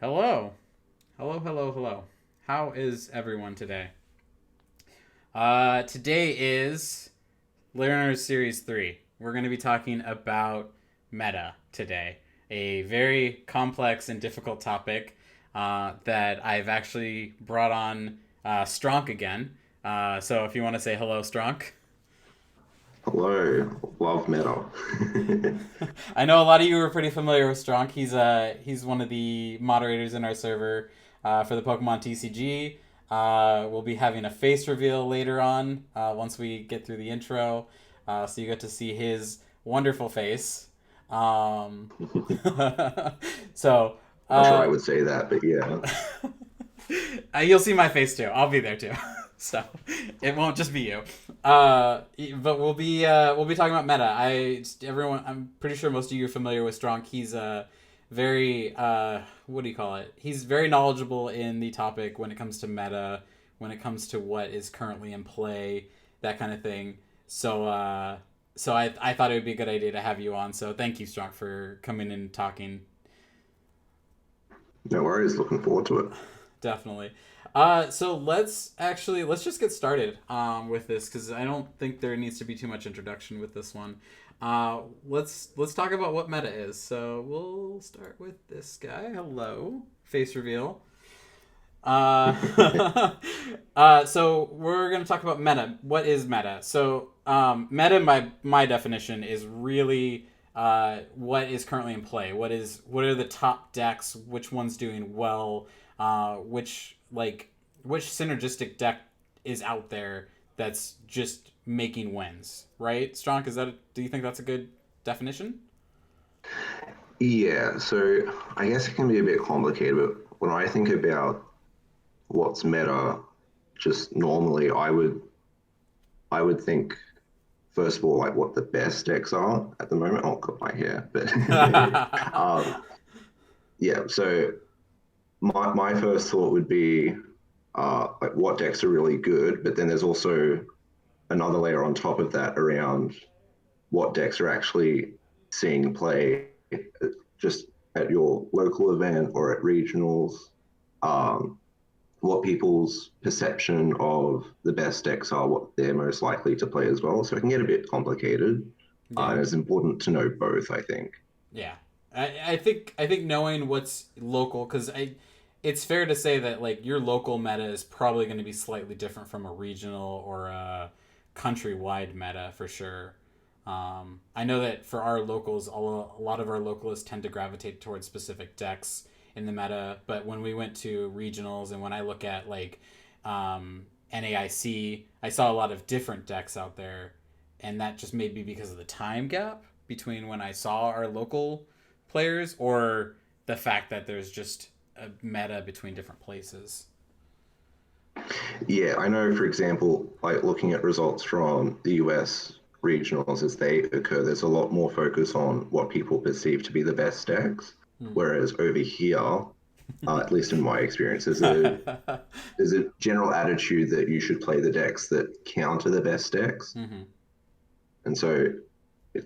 Hello. Hello, hello, hello. How is everyone today? Today is Learners Series 3. We're going to be talking about meta today, a very complex and difficult topic that I've actually brought on Stronk again. So if you want to say hello, Stronk. Hello, love metal. I know a lot of you are pretty familiar with Stronk. He's one of the moderators in our server for the Pokemon TCG. We'll be having a face reveal later on once we get through the intro, so you get to see his wonderful face. Um, so Not sure I uh, would say that, but yeah. you'll see my face too. I'll be there too. So it won't just be you. But we'll be talking about meta. I'm pretty sure most of you are familiar with Strong. He's very what do you call it? He's very knowledgeable in the topic when it comes to meta, when it comes to what is currently in play, that kind of thing. So I thought it would be a good idea to have you on. So thank you, Strong, for coming and talking. No worries, looking forward to it. Definitely. So let's just get started with this because I don't think there needs to be too much introduction with this one. Let's talk about what meta is. So we'll start with this guy. Hello, face reveal. So we're gonna talk about meta. What is meta? So meta, my definition is really what is currently in play. What are the top decks? Which one's doing well? Which synergistic deck is out there that's just making wins, right? Strong, do you think that's a good definition? Yeah, so I guess it can be a bit complicated, but when I think about what's meta, just normally I would think first of all like what the best decks are at the moment. Oh, got my hair, but um, yeah. So my first thought would be like what decks are really good, but then there's also another layer on top of that around what decks are actually seeing play just at your local event or at regionals, um, what people's perception of the best decks are, what they're most likely to play as well. So it can get a bit complicated. Yeah. And it's important to know both, I think. Yeah, I think knowing what's local, because it's fair to say that like your local meta is probably going to be slightly different from a regional or a countrywide meta for sure. I know that for our locals, a lot of our localists tend to gravitate towards specific decks in the meta, but when we went to regionals and when I look at like NAIC, I saw a lot of different decks out there, and that just may be because of the time gap between when I saw our local players or the fact that there's just a meta between different places. Yeah, I know, for example, like looking at results from the US regionals as they occur, there's a lot more focus on what people perceive to be the best decks. Hmm. Whereas over here, at least in my experience, there's a general attitude that you should play the decks that counter the best decks. Hmm. And so it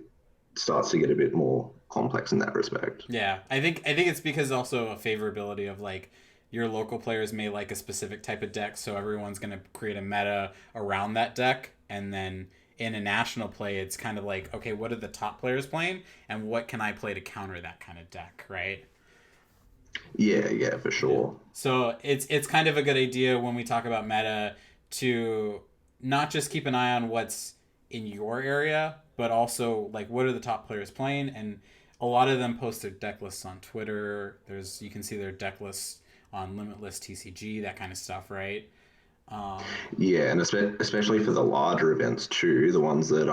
starts to get a bit more complex in that respect. Yeah, I think it's because also a favorability of like your local players may like a specific type of deck, so everyone's gonna create a meta around that deck, and then in a national play, it's kind of like, okay, what are the top players playing, and what can I play to counter that kind of deck, right? Yeah, yeah, for Yeah. sure. So it's kind of a good idea when we talk about meta to not just keep an eye on what's in your area, but also like what are the top players playing, and a lot of them post their deck lists on Twitter. You can see their deck lists on Limitless TCG, that kind of stuff, right? Um, Yeah, and especially for the larger events too, the ones that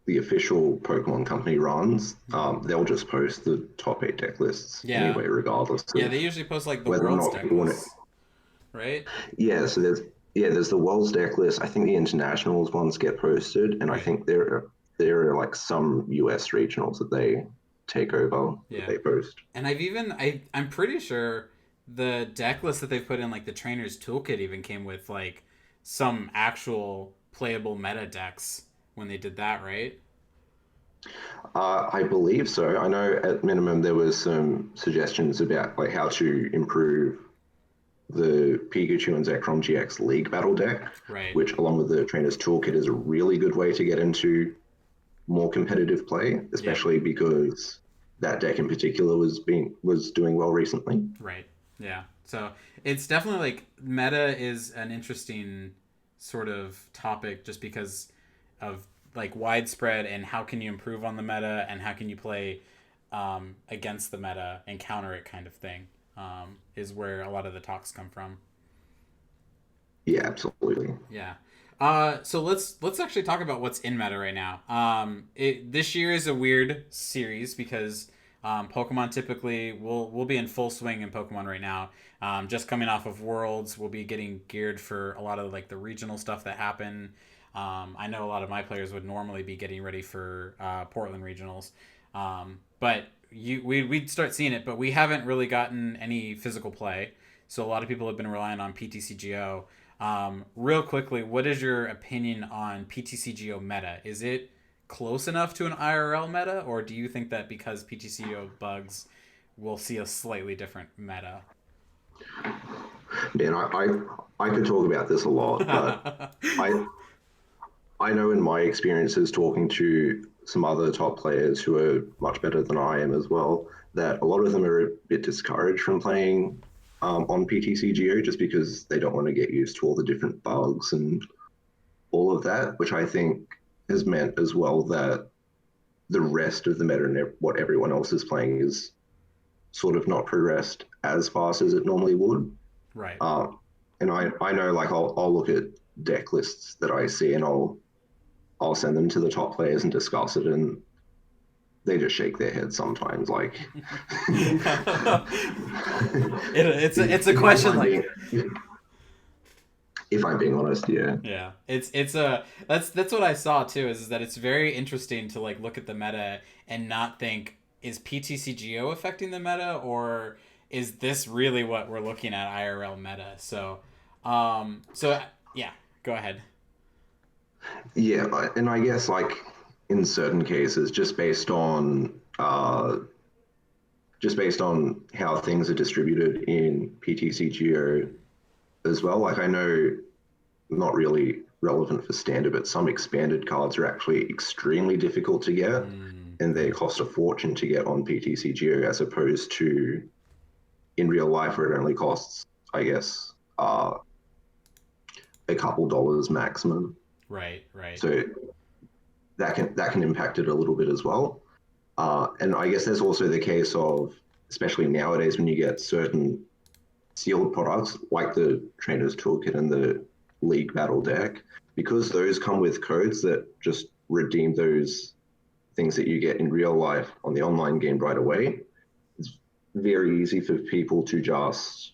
the official Pokemon company runs, mhm. they'll just post the top eight deck lists Yeah, anyway, regardless yeah, of they usually post like the whether or world's not deck people want it. lists, right? Yeah, so there's the world's deck list. I think the internationals ones get posted, and I Right. think there are like some US regionals that they take over that Yeah. they post. And I'm pretty sure the deck list that they've put in like the trainer's toolkit even came with like some actual playable meta decks when they did that, right? I believe so. I know at minimum there was some suggestions about like how to improve the Pikachu and Zekrom GX League Battle deck, Right. which along with the Trainer's Toolkit is a really good way to get into more competitive play, Yep. especially because that deck in particular was doing well recently. Right. Yeah. So it's definitely like meta is an interesting sort of topic just because of like widespread and how can you improve on the meta and how can you play against the meta and counter it kind of thing is where a lot of the talks come from. Yeah, absolutely. Yeah. So let's actually talk about what's in meta right now. This year is a weird series because Pokemon typically will be in full swing in Pokemon right now. Just coming off of Worlds, we'll be getting geared for a lot of like the regional stuff that happen. I know a lot of my players would normally be getting ready for Portland regionals, but we'd start seeing it, but we haven't really gotten any physical play. So a lot of people have been relying on PTCGO. Real quickly, what is your opinion on PTCGO meta? Is it close enough to an IRL meta, or do you think that because PTCGO bugs, we'll see a slightly different meta? Man, I could talk about this a lot, but I I know in my experiences talking to some other top players who are much better than I am as well, that a lot of them are a bit discouraged from playing on PTCGO just because they don't want to get used to all the different bugs and all of that, which I think has meant as well that the rest of the meta and what everyone else is playing is sort of not progressed as fast as it normally would. Right. Um, and I know like I'll look at deck lists that I see and I'll send them to the top players and discuss it, and they just shake their heads sometimes. Like, It's a if question I'm like being if I'm being honest, yeah, yeah, it's a that's what I saw too is that it's very interesting to like look at the meta and not think is PTCGO affecting the meta or is this really what we're looking at IRL meta? So yeah, go ahead. yeah, and I guess like in certain cases, just based on how things are distributed in PTCGO as well. Like I know not really relevant for standard, but some expanded cards are actually extremely difficult to get, and they Right. cost a fortune to get on PTCGO as opposed to in real life where it only costs, I guess, a couple dollars maximum. Right, right. So that can impact it a little bit as well. And I guess there's also the case of, especially nowadays, when you get certain sealed products like the Trainer's Toolkit and the League Battle deck, because those come with codes that just redeem those things that you get in real life on the online game right away. It's very easy for people to just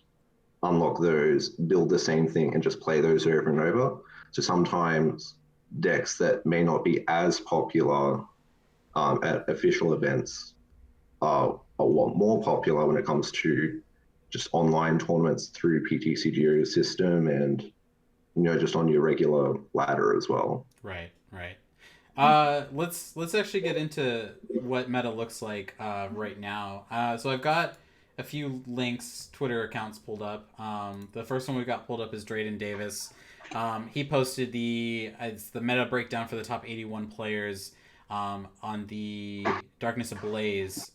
unlock those, build the same thing, and just play those over and over. So sometimes decks that may not be as popular at official events are a lot more popular when it comes to just online tournaments through PTCGO system and just on your regular ladder as well. Right, right. Let's actually get into what meta looks like right now. So I've got a few links, Twitter accounts pulled up. The first one we got pulled up is Drayden Davis. He posted it's the meta breakdown for the top 81 players on the Darkness Ablaze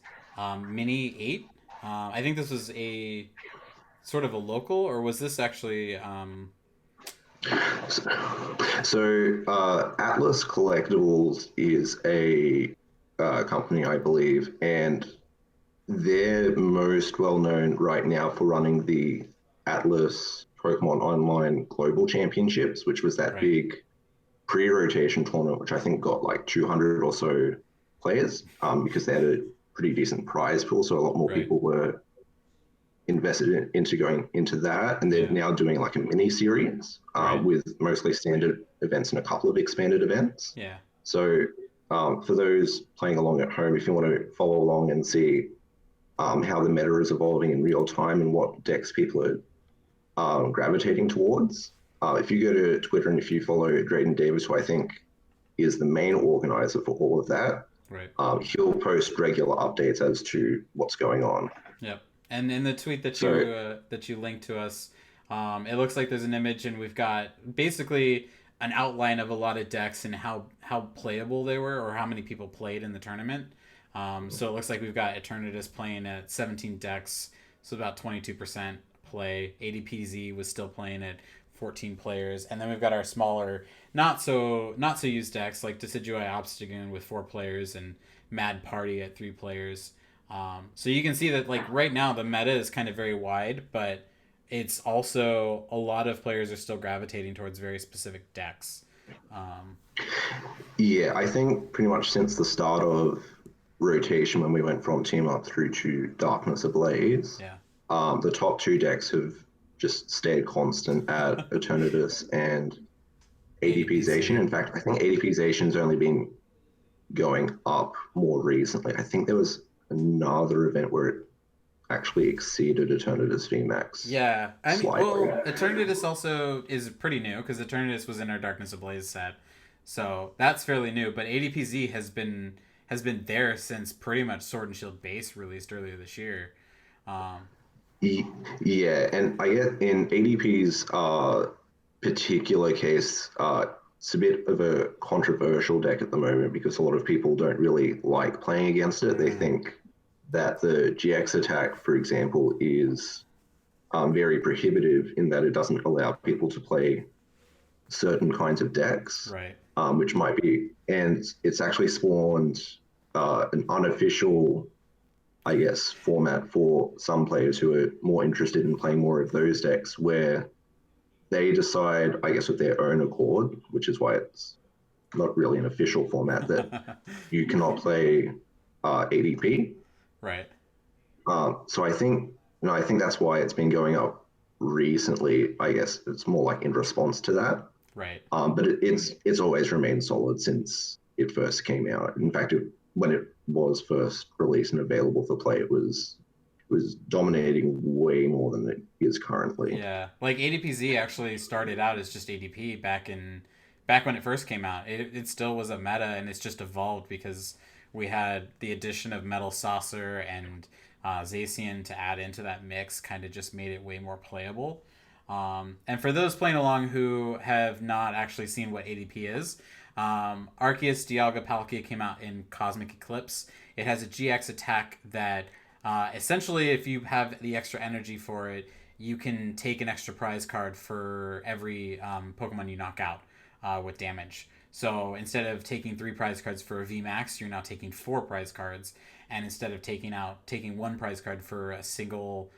mini 8. I think this was a sort of a local, or was this actually So Atlas Collectibles is a company, I believe, and they're most well known right now for running the Atlas Pokemon Online Global Championships, which was that right? big pre-rotation tournament, which I think got like 200 or so players, because they had a pretty decent prize pool, so a lot more Right. people were invested into going into that, and they're Yeah. now doing like a mini series Right. with mostly standard events and a couple of expanded events. Yeah. So for those playing along at home, if you want to follow along and see how the meta is evolving in real time and what decks people are gravitating towards, if you go to Twitter and if you follow Drayden Davis, who I think is the main organizer for all of that, Right. He'll post regular updates as to what's going on. Yep. And in the tweet So that you linked to us, it looks like there's an image, and we've got basically an outline of a lot of decks and how playable they were, or how many people played in the tournament. So it looks like we've got Eternatus playing at 17 decks, so about 22% play. ADPZ was still playing at 14 players, and then we've got our smaller, not so used decks like Decidueye Obstagoon with 4 players and Mad Party at 3 players. So you can see that like right now the meta is kind of very wide, but it's also a lot of players are still gravitating towards very specific decks. Um, yeah, I think pretty much since the start of rotation, when we went from Team Up through to Darkness Ablaze, yeah, the top two decks have just stayed constant at Eternatus and ADPization. ADPZ. In fact, I think ADPization's only been going up more recently. I think there was another event where it actually exceeded Eternatus VMAX Yeah, I mean, slightly. well, Eternatus also is pretty new because Eternatus was in our Darkness Ablaze set, so that's fairly new. But ADPZ has been there since pretty much Sword and Shield base released earlier this year. Um, Yeah, and I get in ADP's particular case, it's a bit of a controversial deck at the moment because a lot of people don't really like playing against it. They mm, think that the GX attack, for example, is very prohibitive in that it doesn't allow people to play certain kinds of decks, right. which might be, and it's actually spawned an unofficial, I guess, format for some players who are more interested in playing more of those decks where they decide, I guess, with their own accord, which is why it's not really an official format, that you cannot play ADP. Right. So I think that's why it's been going up recently. I guess it's more like in response to that. Right. But it's always remained solid since it first came out. In fact, when it was first released and available for play, it was dominating way more than it is currently. Yeah, like ADPZ actually started out as just ADP back when it first came out. It still was a meta, and it's just evolved because we had the addition of Metal Saucer and Zacian to add into that mix. Kind of just made it way more playable. And for those playing along who have not actually seen what ADP is, Arceus Dialga Palkia came out in Cosmic Eclipse. It has a GX attack that essentially, if you have the extra energy for it, you can take an extra prize card for every Pokemon you knock out with damage. So instead of taking 3 prize cards for a VMAX, you're now taking 4 prize cards, and instead of taking 1 prize card for a single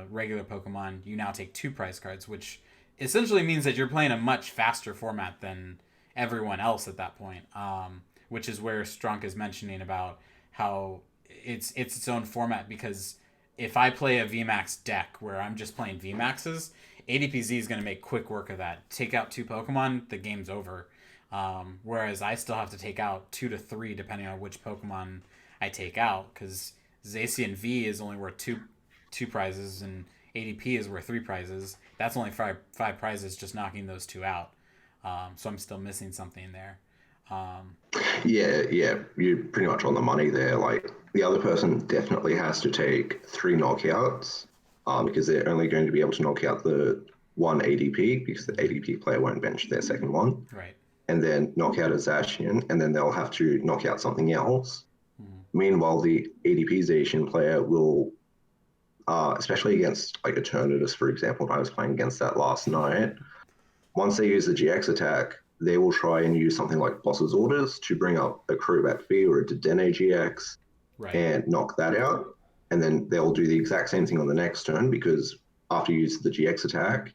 regular Pokemon, you now take 2 prize cards, which essentially means that you're playing a much faster format than everyone else at that point. Which is where Strunk is mentioning about how it's own format, because if I play a VMAX deck where I'm just playing VMAXs, ADPZ is going to make quick work of that. Take out 2 Pokemon, the game's over. Whereas I still have to take out 2 to 3 depending on which Pokemon I take out, because Zacian V is only worth two prizes and ADP is worth 3 prizes. That's only five prizes just knocking those 2 out. So I'm still missing something there. Um, Yeah, you're pretty much on the money there. Like the other person definitely has to take 3 knockouts, because they're only going to be able to knock out the one ADP because the ADP player won't bench their second one, right. and then knock out a Zacian, and then they'll have to knock out something else. Mm-hmm. Meanwhile, the ADP Zacian player will, especially against like Eternatus, for example, I was playing against that last night. Once they use the GX attack, they will try and use something like Boss's Orders to bring up a Crobat V or a Dedenne GX Right. and knock that out. And then they'll do the exact same thing on the next turn because after you use the GX attack,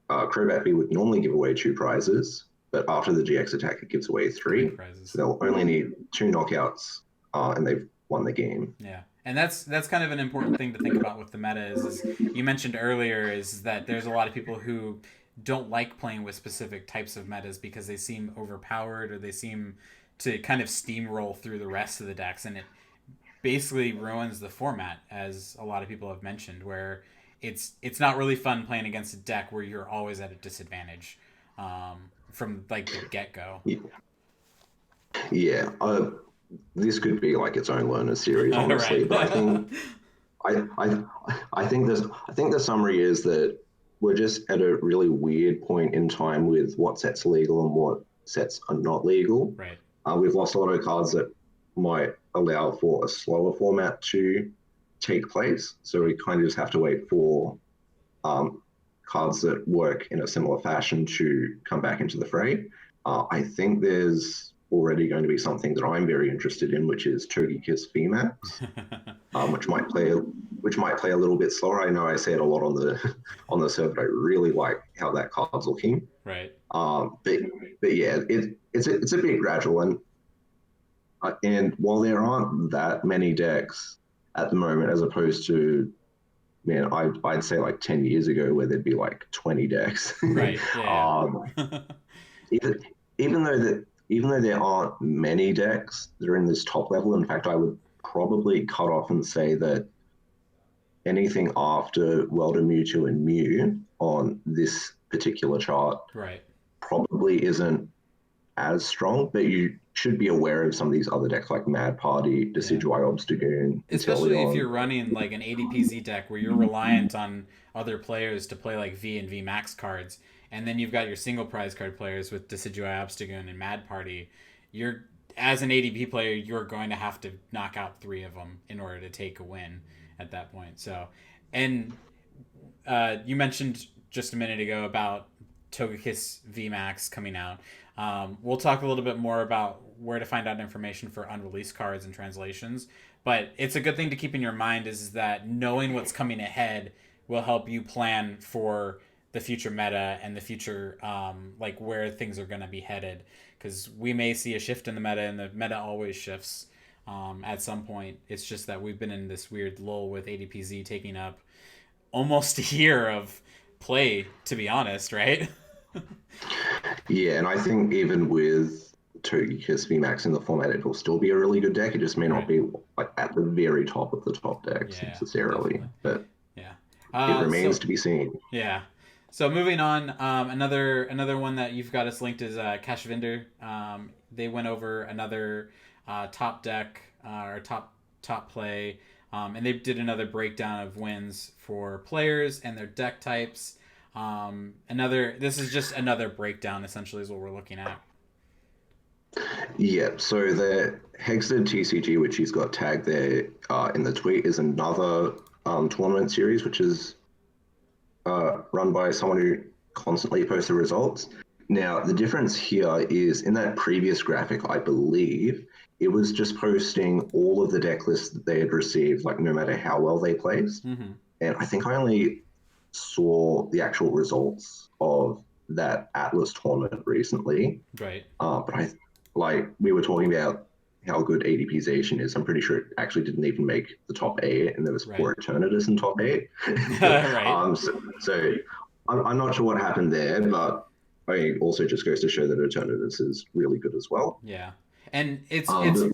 Crobat V would normally give away 2 prizes, but after the GX attack, it gives away Three three. So prizes. they'll only need 2 knockouts, and they've won the game. Yeah, and that's kind of an important thing to think about with the meta is you mentioned earlier is that there's a lot of people who don't like playing with specific types of metas because they seem overpowered, or they seem to kind of steamroll through the rest of the decks, and it basically ruins the format, as a lot of people have mentioned, where it's not really fun playing against a deck where you're always at a disadvantage from like the get go. Yeah. this could be like its own learner series, honestly. Right. But I I think the summary is that we're just at a really weird point in time with what sets are legal and what sets are not legal. Right. We've lost a lot of cards that might allow for a slower format to take place. So we kind of just have to wait for um, cards that work in a similar fashion to come back into the fray. I think there's already going to be something that I'm very interested in, which is Togekiss VMAX, which might play a little bit slower. I know I say it a lot on the on the server. I really like how that card's looking. Right. But yeah, it's a bit gradual, and while there aren't that many decks at the moment, as opposed to man, I'd say like 10 years ago where there'd be like 20 decks. Right. Yeah. um, Yeah. even even though there aren't many decks that are in this top level, in fact, I would probably cut off and say that anything after Welder, Mewtwo, and Mew on this particular chart Right. probably isn't as strong, but you should be aware of some of these other decks like Mad Party, Yeah. Decidueye, Obstagoon, Especially if Inteleon. you're running like an ADPZ deck where you're reliant on other players to play like V and V Max cards, and then you've got your single prize card players with Decidueye, Obstagoon, and Mad Party. You're as an ADP player, you're going to have to knock out three of them in order to take a win at that point. So, and you mentioned just a minute ago about Togekiss VMAX coming out. We'll talk a little bit more about where to find out information for unreleased cards and translations. But it's a good thing to keep in your mind is that knowing what's coming ahead will help you plan for the future meta and the future like where things are going to be headed. Because we may see a shift in the meta, and the meta always shifts at some point. It's just that we've been in this weird lull with ADPZ taking up almost a year of play, to be honest, right? Yeah, and I think even with Togekiss VMAX in the format, it'll still be a really good deck. It just may not Right. be like at the very top of the top decks Yeah, necessarily, definitely. but Yeah. it remains So to be seen. yeah. So moving on, another one that you've got us linked is Cash Vendor. They went over another top deck or top play, and they did another breakdown of wins for players and their deck types. This is just another breakdown essentially is what we're looking at. Yeah, so the Hexed TCG, which he's got tagged there in the tweet, is another tournament series, which is run by someone who constantly posts the results. Now, the difference here is in that previous graphic, I believe, it was just posting all of the deck lists that they had received, like no matter how well they placed. Mm-hmm. And I think I only saw the actual results of that Atlas tournament recently. Right. But I like we were talking about how good ADPization is. I'm pretty sure it actually didn't even make the top eight, and there was Right. four Eternatus in top eight. Right. So I'm not sure what happened there, but I mean, also just goes to show that Eternatus is really good as well. Yeah. And it's But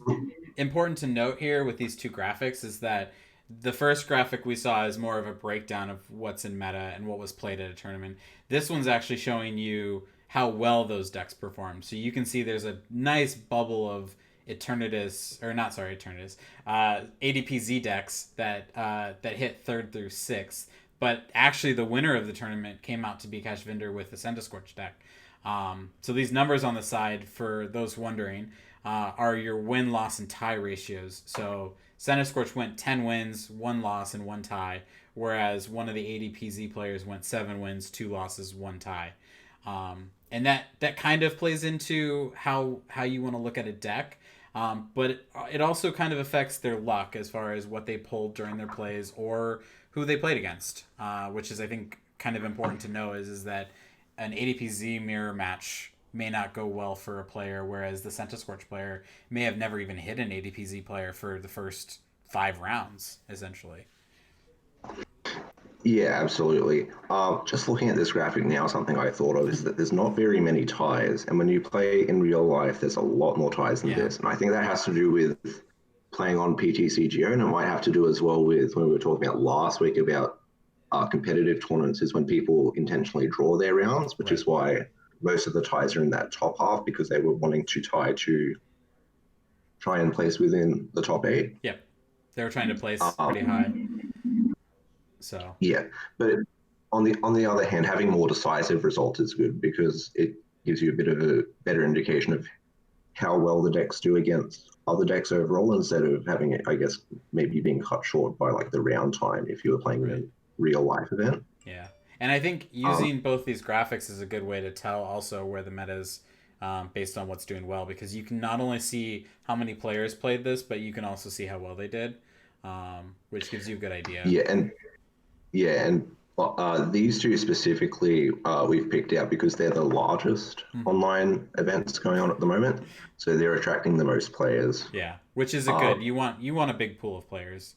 important to note here with these two graphics is that the first graphic we saw is more of a breakdown of what's in meta and what was played at a tournament. This one's actually showing you how well those decks perform. So you can see there's a nice bubble of Eternatus, or not sorry, Eternatus, ADPZ decks that hit third through sixth. But actually, the winner of the tournament came out to be Cash Vendor with the Scorch deck. So these numbers on the side, for those wondering, are your win, loss, and tie ratios. So Scorch went 10 wins, 1 loss, and 1 tie, whereas one of the ADPZ players went 7 wins, 2 losses, 1 tie. And that kind of plays into how you want to look at a deck. But it also kind of affects their luck as far as what they pulled during their plays or who they played against, which is, I think, kind of important to know is that an ADPZ mirror match may not go well for a player, whereas the Scorch player may have never even hit an ADPZ player for the first 5 rounds, essentially. yeah, absolutely. Just looking at this graphic now, something I thought of is that there's not very many ties, and when you play in real life, there's a lot more ties than Yeah. this, and I think that has to do with playing on PTCGO, and it might have to do as well with when we were talking about last week about competitive tournaments, is when people intentionally draw their rounds, which Right. is why most of the ties are in that top half because they were wanting to tie to try and place within the top eight. Yep, they were trying to place pretty high. Um, So yeah, but on the other hand, having more decisive results is good because it gives you a bit of a better indication of how well the decks do against other decks overall, instead of having it, I guess, maybe being cut short by like the round time if you were playing in right. a real life event. Yeah, and I think Um, using both these graphics is a good way to tell also where the meta is based on what's doing well, because you can not only see how many players played this, but you can also see how well they did, which gives you a good idea. yeah, and these two specifically, we've picked out because they're the largest Mm-hmm. online events going on at the moment, so they're attracting the most players. Yeah, which is a Uh, good. You want a big pool of players.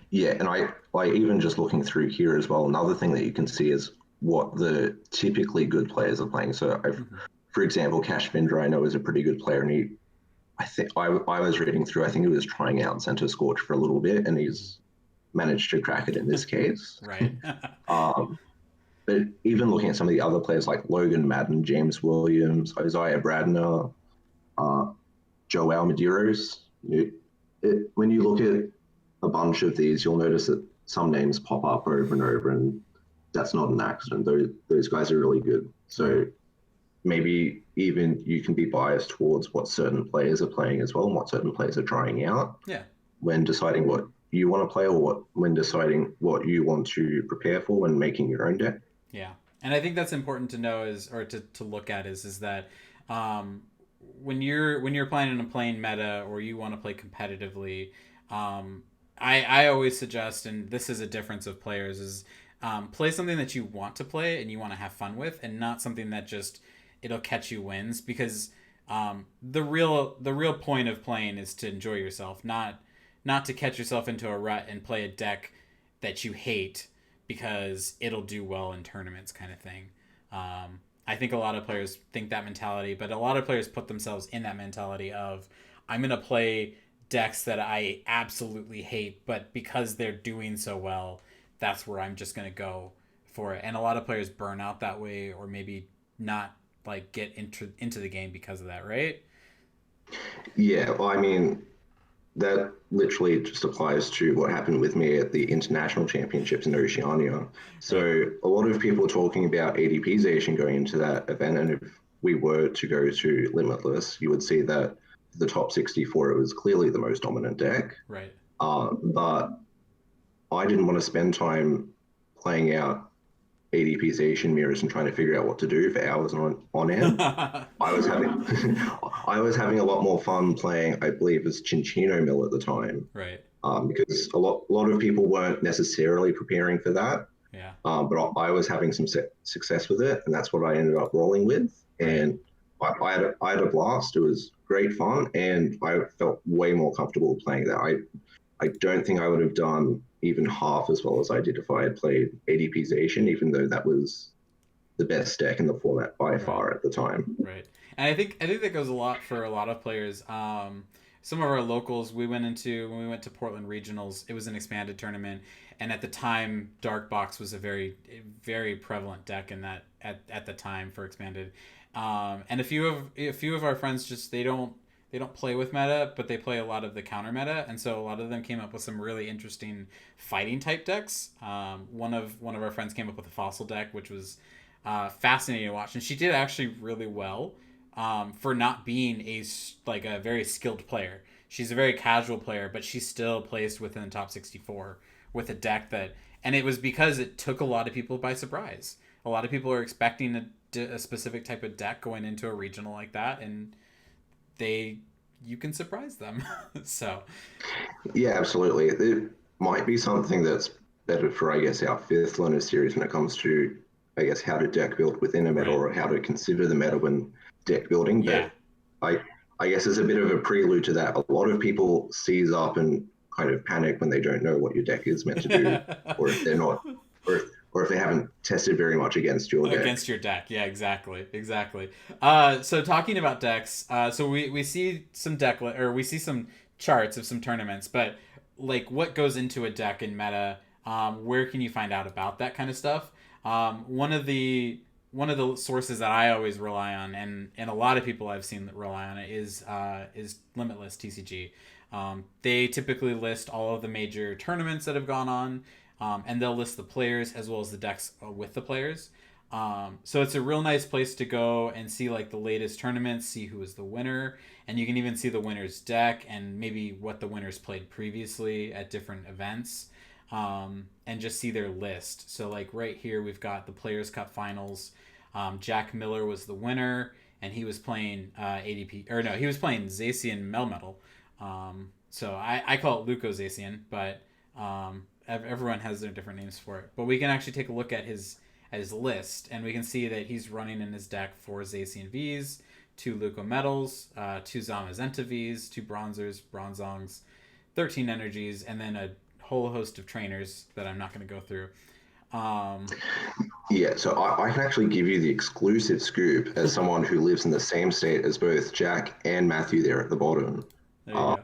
yeah, and I even just looking through here as well. Another thing that you can see is what the typically good players are playing. So, Mm-hmm. for example, Cash Binder I know is a pretty good player, and I was reading through. I think he was trying out Center Scorch for a little bit, and he's managed to crack it in this case. Right. Um, but even looking at some of the other players like Logan Madden, James Williams, Isaiah Bradner, uh, Joel Medeiros, when you look at a bunch of these, you'll notice that some names pop up over and over, and that's not an accident. Those guys are really good. Right. So maybe even you can be biased towards what certain players are playing as well, and what certain players are trying out Yeah. when deciding what you want to play, or when deciding what you want to prepare for when making your own deck. Yeah, and I think that's important to know is or to look at is that um, when you're planning on playing meta or you want to play competitively, um, I always suggest, and this is a difference of players, is play something that you want to play and you want to have fun with, and not something that just it'll catch you wins, because the real point of playing is to enjoy yourself, not to catch yourself into a rut and play a deck that you hate because it'll do well in tournaments, kind of thing. I think a lot of players think that mentality, but a lot of players put themselves in that mentality of I'm gonna play decks that I absolutely hate, but because they're doing so well, that's where I'm just gonna go for it. And a lot of players burn out that way, or maybe not like get into the game because of that, right? Yeah, well, I mean, that literally just applies to what happened with me at the international championships in Oceania. Right. So a lot of people were talking about ADPization going into that event, and if we were to go to Limitless, you would see that the top 64, it was clearly the most dominant deck. Right. But I didn't want to spend time playing out ADPization mirrors and trying to figure out what to do for hours on end. I was having I was having a lot more fun playing, I believe, as Chinchino Mill at the time, Right. because a lot of people weren't necessarily preparing for that, Yeah. but I was having some success with it, and that's what I ended up rolling with. Right. And I had a blast. It was great fun, and I felt way more comfortable playing that. I don't think I would have done even half as well as I did if I had played ADPization, even though that was the best deck in the format by Right. far at the time. Right. And I think that goes a lot for a lot of players. Some of our locals we went into when we went to Portland regionals. It was an expanded tournament, and at the time, Dark Box was a very prevalent deck in that at the time for expanded. And a few of our friends just they don't play with meta, but they play a lot of the counter meta, and so a lot of them came up with some really interesting fighting type decks. One of our friends came up with a fossil deck, which was fascinating to watch, and she did actually really well for not being a very skilled player. She's a very casual player, but she still placed within the top 64 with a deck that, and it was because it took a lot of people by surprise. A lot of people are expecting a specific type of deck going into a regional like that, and they you can surprise them. So Yeah, absolutely. It might be something that's better for, I guess, our fifth learner series when it comes to, I guess, how to deck build within a meta, right, or how to consider the meta when deck building. yeah. But I, I guess as a bit of a prelude to that, a lot of people seize up and kind of panic when they don't know what your deck is meant to do, or if they're not, or if they haven't tested very much against your deck. Against your deck, yeah, exactly. So talking about decks, so we see some or we see some charts of some tournaments, but like what goes into a deck in meta, where can you find out about that kind of stuff? One of the one of the sources that I always rely on, and a lot of people I've seen that rely on it, is Limitless TCG. They typically list all of the major tournaments that have gone on, and they'll list the players as well as the decks with the players. So it's a real nice place to go and see like the latest tournaments, see who is the winner, and you can even see the winner's deck and maybe what the winners played previously at different events, and just see their list. So like right here, we've got the Players Cup Finals. Jack Miller was the winner, and he was playing ADP, or no, he was playing Zacian Melmetal. So I call it Luco Zacian, but everyone has their different names for it. But we can actually take a look at his list, and we can see that he's running in his deck 4 Zacian Vs, 2 Luco Metals, 2 Zamazenta Vs, 2 Bronzers, Bronzongs, 13 Energies, and then a whole host of trainers that I'm not going to go through. Um, Yeah, so I can actually give you the exclusive scoop as someone who lives in the same state as both Jack and Matthew there at the bottom. there Uh,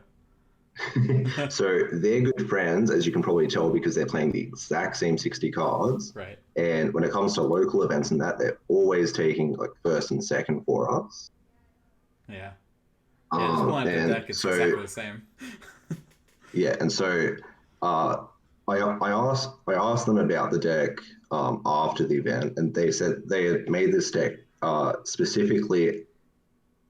you go. so they're good friends, as you can probably tell, because they're playing the exact same 60 cards. Right. And when it comes to local events and that, they're always taking like first and second for us. Yeah. Yeah, just pulling up the And deck, it's so exactly the same. yeah, and so uh, I asked them about the deck after the event, and they said they had made this deck specifically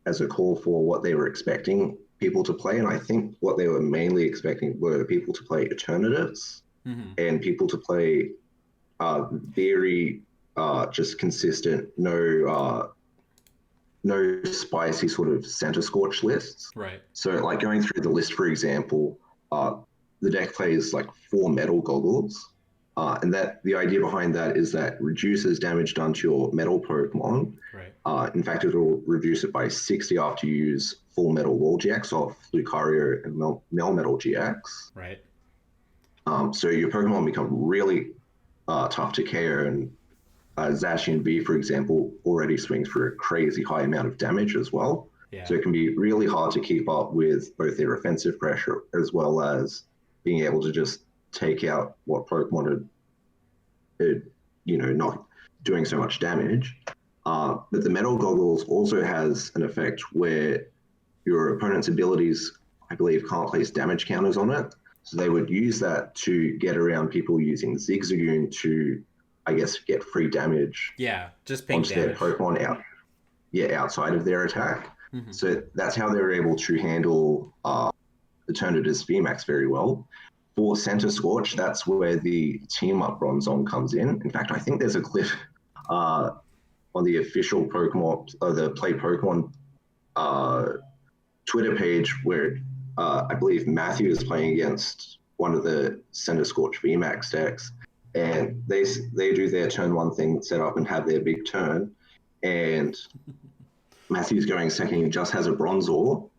as a call for what they were expecting people to play, and I think what they were mainly expecting were people to play alternatives Hmm. and people to play very just consistent, no spicy sort of center scorch lists. Right. So, like going through the list, for example, the deck plays like 4 metal goggles. And that the idea behind that is that reduces damage done to your metal Pokemon. Right. In fact, it will reduce it by 60 after you use full metal wall GX off Lucario and Melmetal GX. Right. So your Pokemon become really tough to KO, and Zacian V, for example, already swings for a crazy high amount of damage as well. Yeah. So it can be really hard to keep up with both their offensive pressure as well as being able to just take out what Pokemon not doing so much damage. But the metal goggles also has an effect where your opponent's abilities, I believe, can't place damage counters on it. So they would use that to get around people using Zigzagoon to, I guess, get free damage Yeah. Just ping onto their damage. Pokemon outside of their attack. Hmm. So that's how they were able to handle Eternatus VMAX very well. For Center Scorch, that's where the team up Bronzong comes in. Fact, I think there's a clip uh, on the official Pokemon, the Play Pokemon uh, Twitter page where I believe Matthew is playing against one of the Center Scorch VMAX decks, and they do their turn one thing, set up and have their big turn, and Matthew's going second. He just has a Bronzor,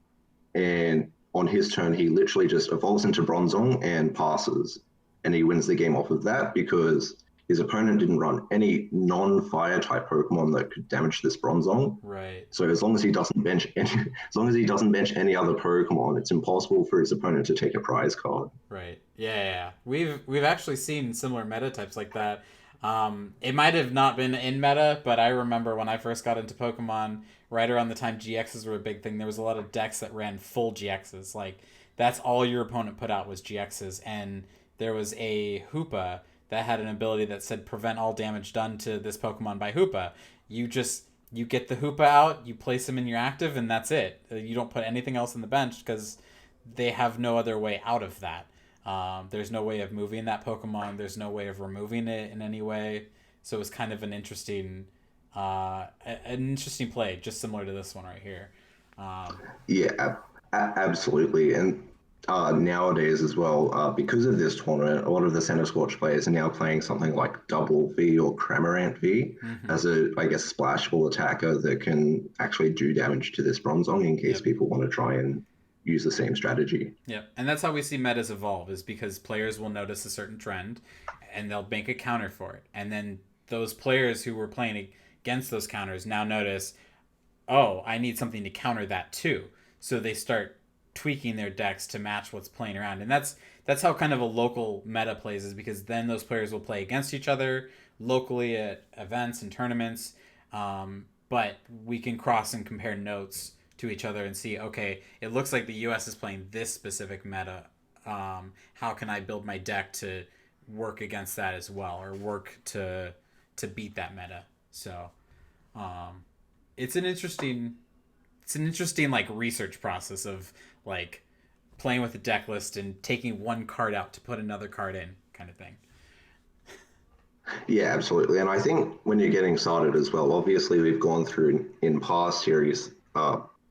and on his turn, he literally just evolves into Bronzong and passes, and he wins the game off of that because his opponent didn't run any non-fire type Pokemon that could damage this Bronzong. Right. So as long as he doesn't bench any, as long as he doesn't bench any other Pokemon, it's impossible for his opponent to take a prize card. Right. Yeah, yeah, yeah. We've actually seen similar meta types like that. It might have not been in meta, but I remember when I first got into Pokemon, right around the time GXs were a big thing, there was a lot of decks that ran full GXs. Like that's all your opponent put out was GXs, and there was a Hoopa that had an ability that said prevent all damage done to this Pokemon by Hoopa. You get the Hoopa out, you place him in your active, and that's it. You don't put anything else in the bench because they have no other way out of that. There's no way of moving that Pokemon. There's no way of removing it in any way. So it was kind of an interesting play, just similar to this one right here. Um, Yeah, absolutely. And nowadays as well, because of this tournament, a lot of the Center Scorch players are now playing something like Double V or Cramorant V mm-hmm. as a, I guess, splashable attacker that can actually do damage to this Bronzong in case Yep. people want to try and use the same strategy. Yep. And that's how we see metas evolve, is because players will notice a certain trend and they'll make a counter for it. And then those players who were playing against those counters now notice, oh, I need something to counter that too. So they start tweaking their decks to match what's playing around. And that's how kind of a local meta plays, is because then those players will play against each other locally at events and tournaments. But we can cross and compare notes to each other and see, okay, it looks like the US is playing this specific meta. How can I build my deck to work against that as well, or work to beat that meta? So um, it's an interesting like research process of like playing with a deck list and taking one card out to put another card in, kind of thing. Yeah, absolutely. And I think when you're getting started as well, obviously we've gone through in past series,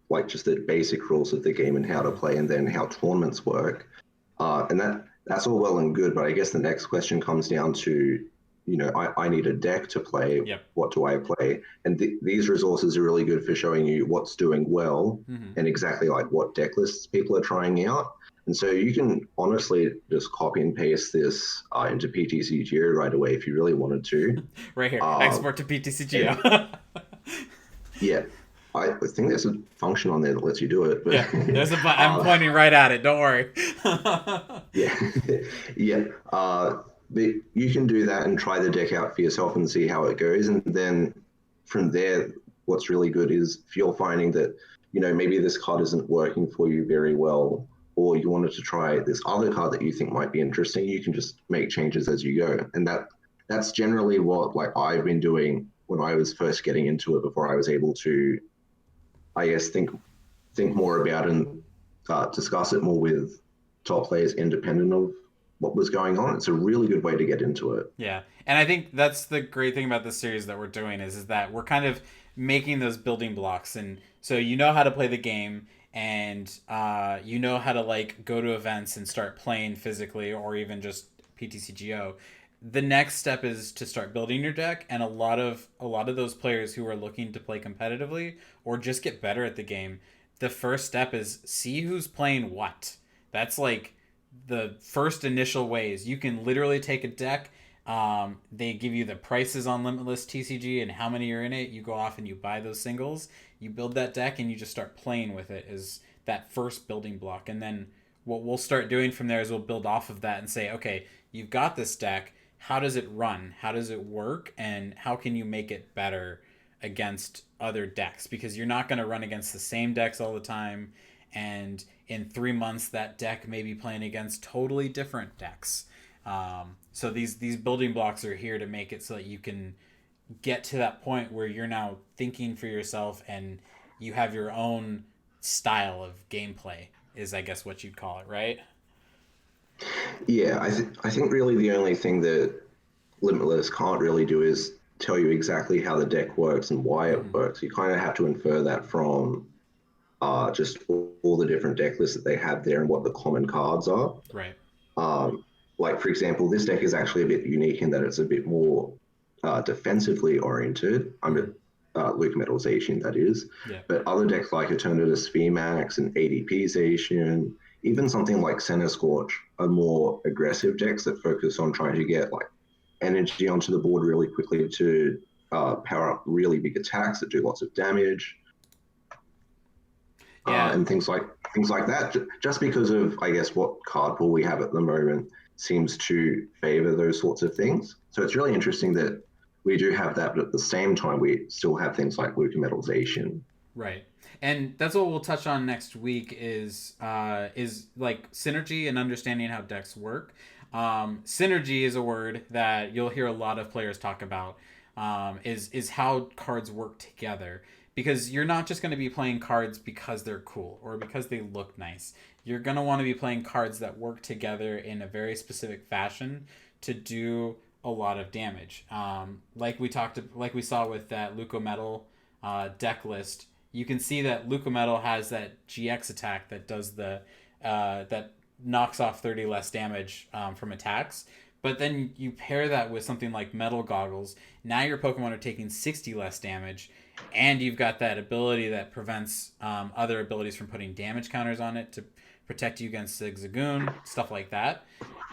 like just the basic rules of the game and how to Mm-hmm. play, and then how tournaments work. And that's all well and good, but I guess the next question comes down to, I need a deck to play. Yep. What do I play? And these resources are really good for showing you what's doing well Mm-hmm. and exactly like what deck lists people are trying out. And so you can honestly just copy and paste this into PTCG right away if you really wanted to. Right here, Uh, export to PTCG. and yeah, I think there's a function on there that lets you do it, but Yeah, there's a button. I'm uh, pointing right at it. Don't worry. yeah, yeah. You can do that and try the deck out for yourself and see how it goes. And then from there, what's really good is if you're finding that, maybe this card isn't working for you very well, or you wanted to try this other card that you think might be interesting, you can just make changes as you go. And that's generally what like I've been doing when I was first getting into it before I was able to, I guess, think more about and discuss it more with top players independent of what was going on. It's a really good way to get into it. Yeah, and I think that's the great thing about this series that we're doing is that we're kind of making those building blocks, and so you know how to play the game, and you know how to like go to events and start playing physically, or even just PTCGO. The next step is to start building your deck, and a lot of those players who are looking to play competitively or just get better at the game, the first step is see who's playing what. That's like the first initial ways. You can literally take a deck. They give you the prices on Limitless TCG and how many are in it. You go off and you buy those singles. You build that deck and you just start playing with it as that first building block. And then what we'll start doing from there is we'll build off of that and say, okay, you've got this deck. How does it run? How does it work? And how can you make it better against other decks? Because you're not going to run against the same decks all the time. And in 3 months, that deck may be playing against totally different decks. So these building blocks are here to make it so that you can get to that point where you're now thinking for yourself and you have your own style of gameplay. Is I guess what you'd call it, right? Yeah, I think really the only thing that Limitless can't really do is tell you exactly how the deck works and why it Mm-hmm. works. You kind of have to infer that from just all the different deck lists that they have there and what the common cards are. Right. Um, like, for example, this deck is actually a bit unique in that it's a bit more defensively oriented. Mm-hmm. Luke Metalization, that is. Yeah. But other decks like Eternatus VMAX and ADPization, even something like Center Scorch, are more aggressive decks that focus on trying to get like energy onto the board really quickly to power up really big attacks that do lots of damage Yeah. and things like that. Just because of, I guess, what card pool we have at the moment seems to favor those sorts of things. So it's really interesting that we do have that, but at the same time, we still have things like Luca Metalization. Right. And that's what we'll touch on next week is like synergy and understanding how decks work. Synergy is a word that you'll hear a lot of players talk about. Is how cards work together because you're not just going to be playing cards because they're cool or because they look nice. You're going to want to be playing cards that work together in a very specific fashion to do a lot of damage. Like we saw with that Luco Metal deck list, you can see that Luca Metal has that GX attack that does that knocks off 30 less damage from attacks. But then you pair that with something like Metal Goggles. Now your Pokemon are taking 60 less damage, and you've got that ability that prevents other abilities from putting damage counters on it to protect you against Zigzagoon, stuff like that.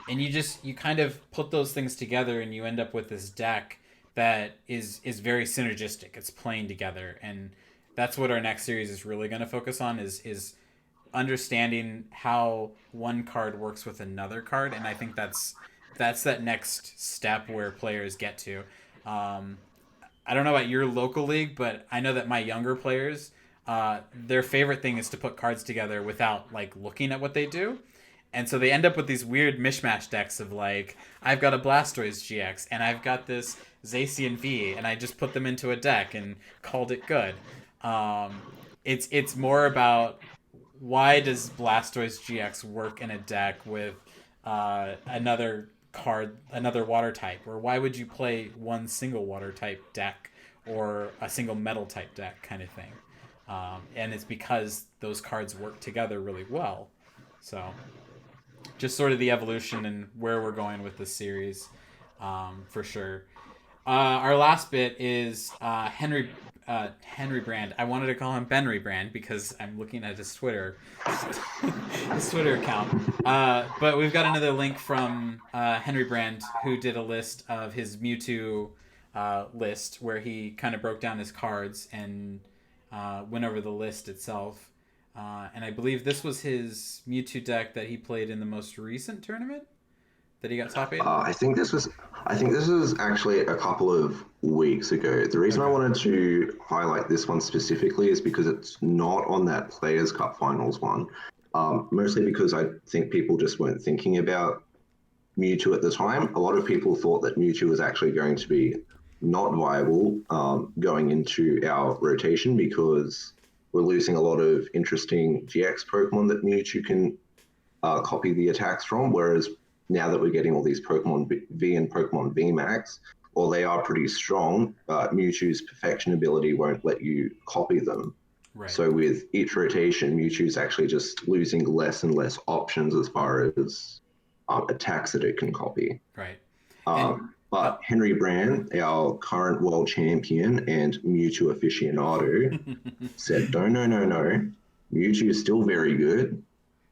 And you kind of put those things together, and you end up with this deck that is very synergistic. It's playing together, and that's what our next series is really going to focus on is understanding how one card works with another card, and I think that's that next step where players get to. Um, I don't know about your local league, but I know that my younger players, their favorite thing is to put cards together without like looking at what they do. And so they end up with these weird mishmash decks of like, I've got a Blastoise GX and I've got this Zacian V, and I just put them into a deck and called it good. Um, it's more about why does Blastoise GX work in a deck with another water type, or why would you play one single water type deck or a single metal type deck kind of thing. And it's because those cards work together really well. So just sort of the evolution and where we're going with this series, for sure. Our last bit is Henry Brand. I wanted to call him Benry Brand because I'm looking at his Twitter his Twitter account. But we've got another link from Henry Brand, who did a list of his Mewtwo list where he kind of broke down his cards and went over the list itself. And I believe this was his Mewtwo deck that he played in the most recent tournament that he got top eight. I think this was. I think this was actually a couple of weeks ago. The reason I Okay. wanted to highlight this one specifically is because it's not on that Players Cup Finals one. Mostly because I think people just weren't thinking about Mewtwo at the time. A lot of people thought that Mewtwo was actually going to be not viable going into our rotation because we're losing a lot of interesting GX Pokemon that Mewtwo can copy the attacks from. Whereas now that we're getting all these Pokemon V and Pokemon V Max, while they are pretty strong, Mewtwo's perfection ability won't let you copy them. Right. So with each rotation, Mewtwo's actually just losing less and less options as far as attacks that it can copy. Right. And But Henry Brand, our current world champion and Mewtwo aficionado, said, no, no, no, no. Mewtwo is still very good.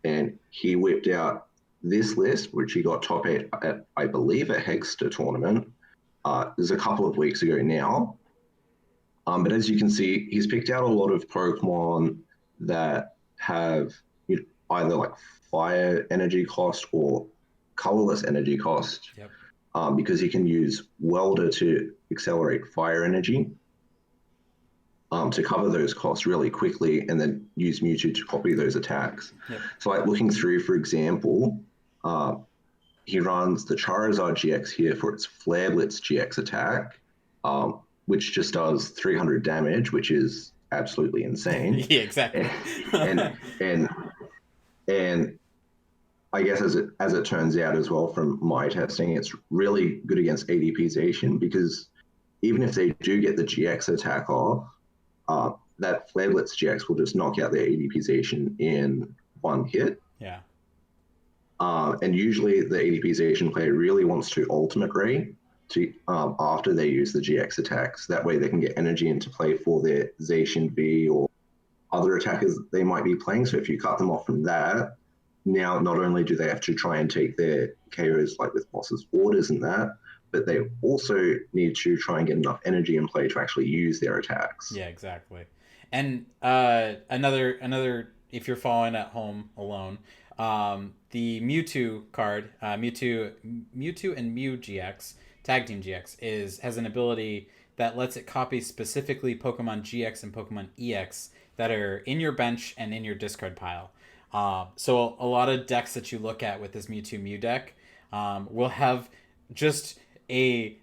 And he whipped out this list, which he got top eight at, I believe, a Hexter tournament. It was a couple of weeks ago now. But as you can see, he's picked out a lot of Pokemon that have either like fire energy cost or colorless energy cost, yep. because he can use Welder to accelerate fire energy to cover those costs really quickly and then use Mewtwo to copy those attacks. Yep. So like looking through, for example, he runs the Charizard GX here for its Flare Blitz GX attack, which just does 300 damage, which is absolutely insane. Yeah, exactly. and and and I guess as it turns out as well from my testing, it's really good against ADPization because even if they do get the GX attack off, that Flare Blitz GX will just knock out their ADPization in one hit. Yeah. And usually the ADPization player really wants to Ultimate Ray to after they use the GX attacks. That way they can get energy into play for their Zacian V or other attackers they might be playing. So if you cut them off from that, now not only do they have to try and take their KOs like with boss's orders and that, but they also need to try and get enough energy in play to actually use their attacks. Yeah, exactly. And another if you're following at home alone, the Mewtwo card, Mewtwo and Mew GX, Tag Team GX, has an ability that lets it copy specifically Pokemon GX and Pokemon EX that are in your bench and in your discard pile. So a lot of decks that you look at with this Mewtwo Mew deck will have just a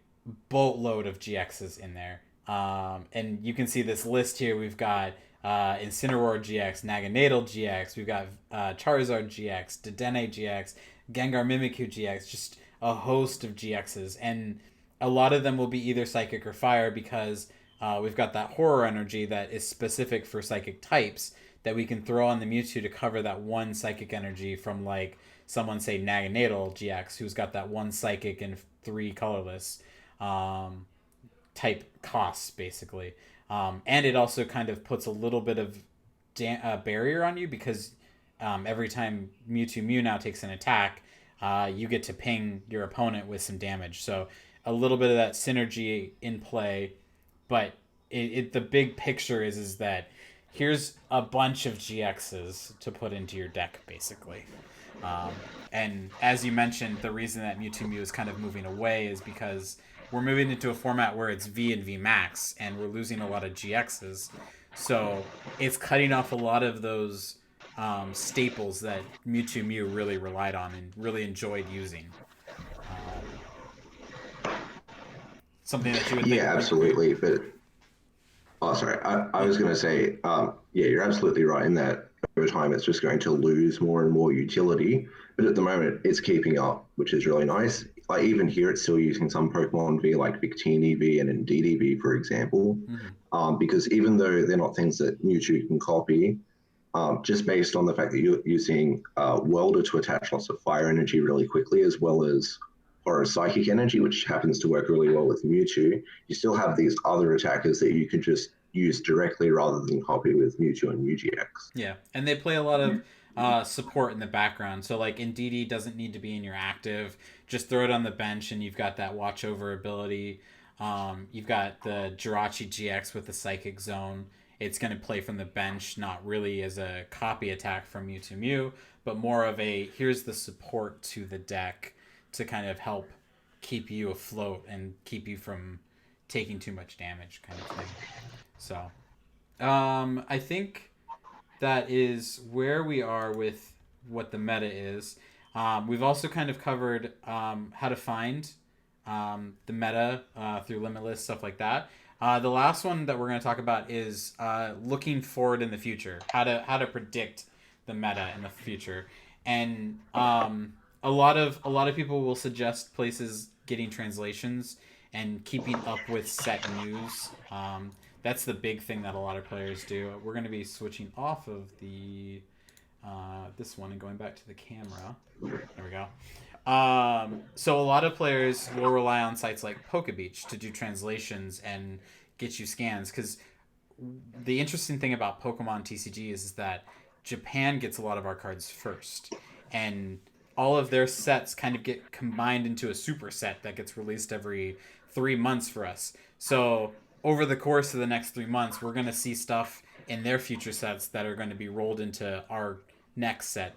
boatload of GXs in there. And you can see this list here. We've got Incineroar GX, Naganadel GX, we've got Charizard GX, Dedenne GX, Gengar Mimikyu GX, just a host of GXs. And a lot of them will be either Psychic or Fire because we've got that Horror energy that is specific for Psychic types that we can throw on the Mewtwo to cover that one Psychic energy from like someone say Naganadel GX who's got that one Psychic and 3 colorless type costs basically. And it also kind of puts a little bit of barrier on you because every time Mewtwo Mew now takes an attack, you get to ping your opponent with some damage. So a little bit of that synergy in play, but the big picture is that here's a bunch of GXs to put into your deck basically. And as you mentioned, the reason that Mewtwo Mew is kind of moving away is because we're moving into a format where it's V and V Max, and we're losing a lot of GXs. So it's cutting off a lot of those staples that Mewtwo Mew really relied on and really enjoyed using. Um, Something that you would Yeah, think agree. absolutely. But oh, sorry. I was going to say, yeah, you're absolutely right in that over time it's just going to lose more and more utility. But at the moment, it's keeping up, which is really nice. Like even here, it's still using some Pokemon V, like Victini V and Indeedee V, for example. Mm-hmm. Because even though they're not things that Mewtwo can copy, just based on the fact that you're using Welder to attach lots of fire energy really quickly, as well as or psychic energy, which happens to work really well with Mewtwo, you still have these other attackers that you can just use directly rather than copy with Mewtwo and UGX. Yeah, and they play a lot of support in the background. So like Indeedee doesn't need to be in your active. Just throw it on the bench, and you've got that watch over ability. You've got the Jirachi GX with the Psychic Zone. It's going to play from the bench, not really as a copy attack from Mewtwo Mew, but more of a here's the support to the deck to kind of help keep you afloat and keep you from taking too much damage, kind of thing. So I think that is where we are with what the meta is. We've also kind of covered how to find the meta through Limitless, stuff like that. The last one that we're going to talk about is looking forward in the future, how to predict the meta in the future, and a lot of people will suggest places getting translations and keeping up with set news. That's the big thing that a lot of players do. We're going to be switching off of the this one and going back to the camera. There we go. So a lot of players will rely on sites like PokeBeach to do translations and get you scans because the interesting thing about Pokemon TCG is that Japan gets a lot of our cards first, and all of their sets kind of get combined into a super set that gets released every 3 months for us. So over the course of the next 3 months, we're going to see stuff in their future sets that are going to be rolled into our next set,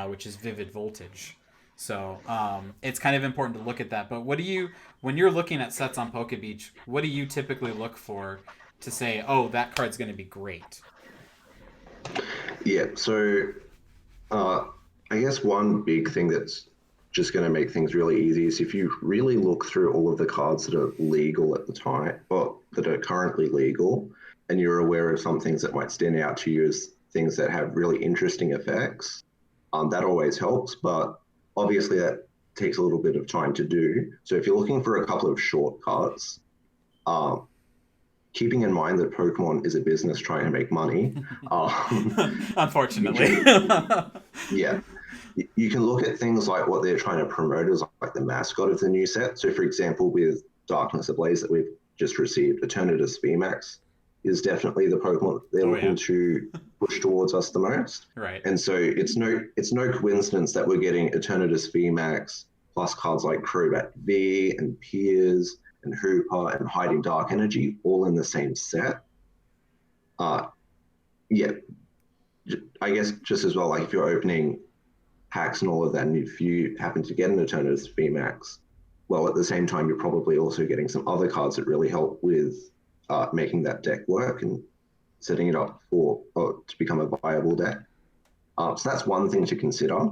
which is Vivid Voltage. So it's kind of important to look at that. But what do you, when you're looking at sets on Poke Beach, what do you typically look for to say, oh, that card's going to be great? Yeah, so uh, I guess one big thing that's just going to make things really easy is if you really look through all of the cards that are legal at the time, or that are currently legal, and you're aware of some things that might stand out to you as things that have really interesting effects, that always helps. But obviously, that takes a little bit of time to do. So if you're looking for a couple of shortcuts, um, keeping in mind that Pokemon is a business trying to make money, you Unfortunately. can, yeah, you can look at things like what they're trying to promote as like the mascot of the new set. So, for example, with Darkness Ablaze that we've just received, Eternatus VMAX is definitely the Pokemon they're Oh yeah. looking to push towards us the most. Right. And so it's no coincidence that we're getting Eternatus VMAX plus cards like Crobat V and Piers and Hooper and Hiding Dark Energy all in the same set. Uh, yeah, I guess just as well, like if you're opening packs and all of that, and if you happen to get an Eternatus VMAX, well, at the same time, you're probably also getting some other cards that really help with making that deck work and setting it up for to become a viable deck. So that's one thing to consider.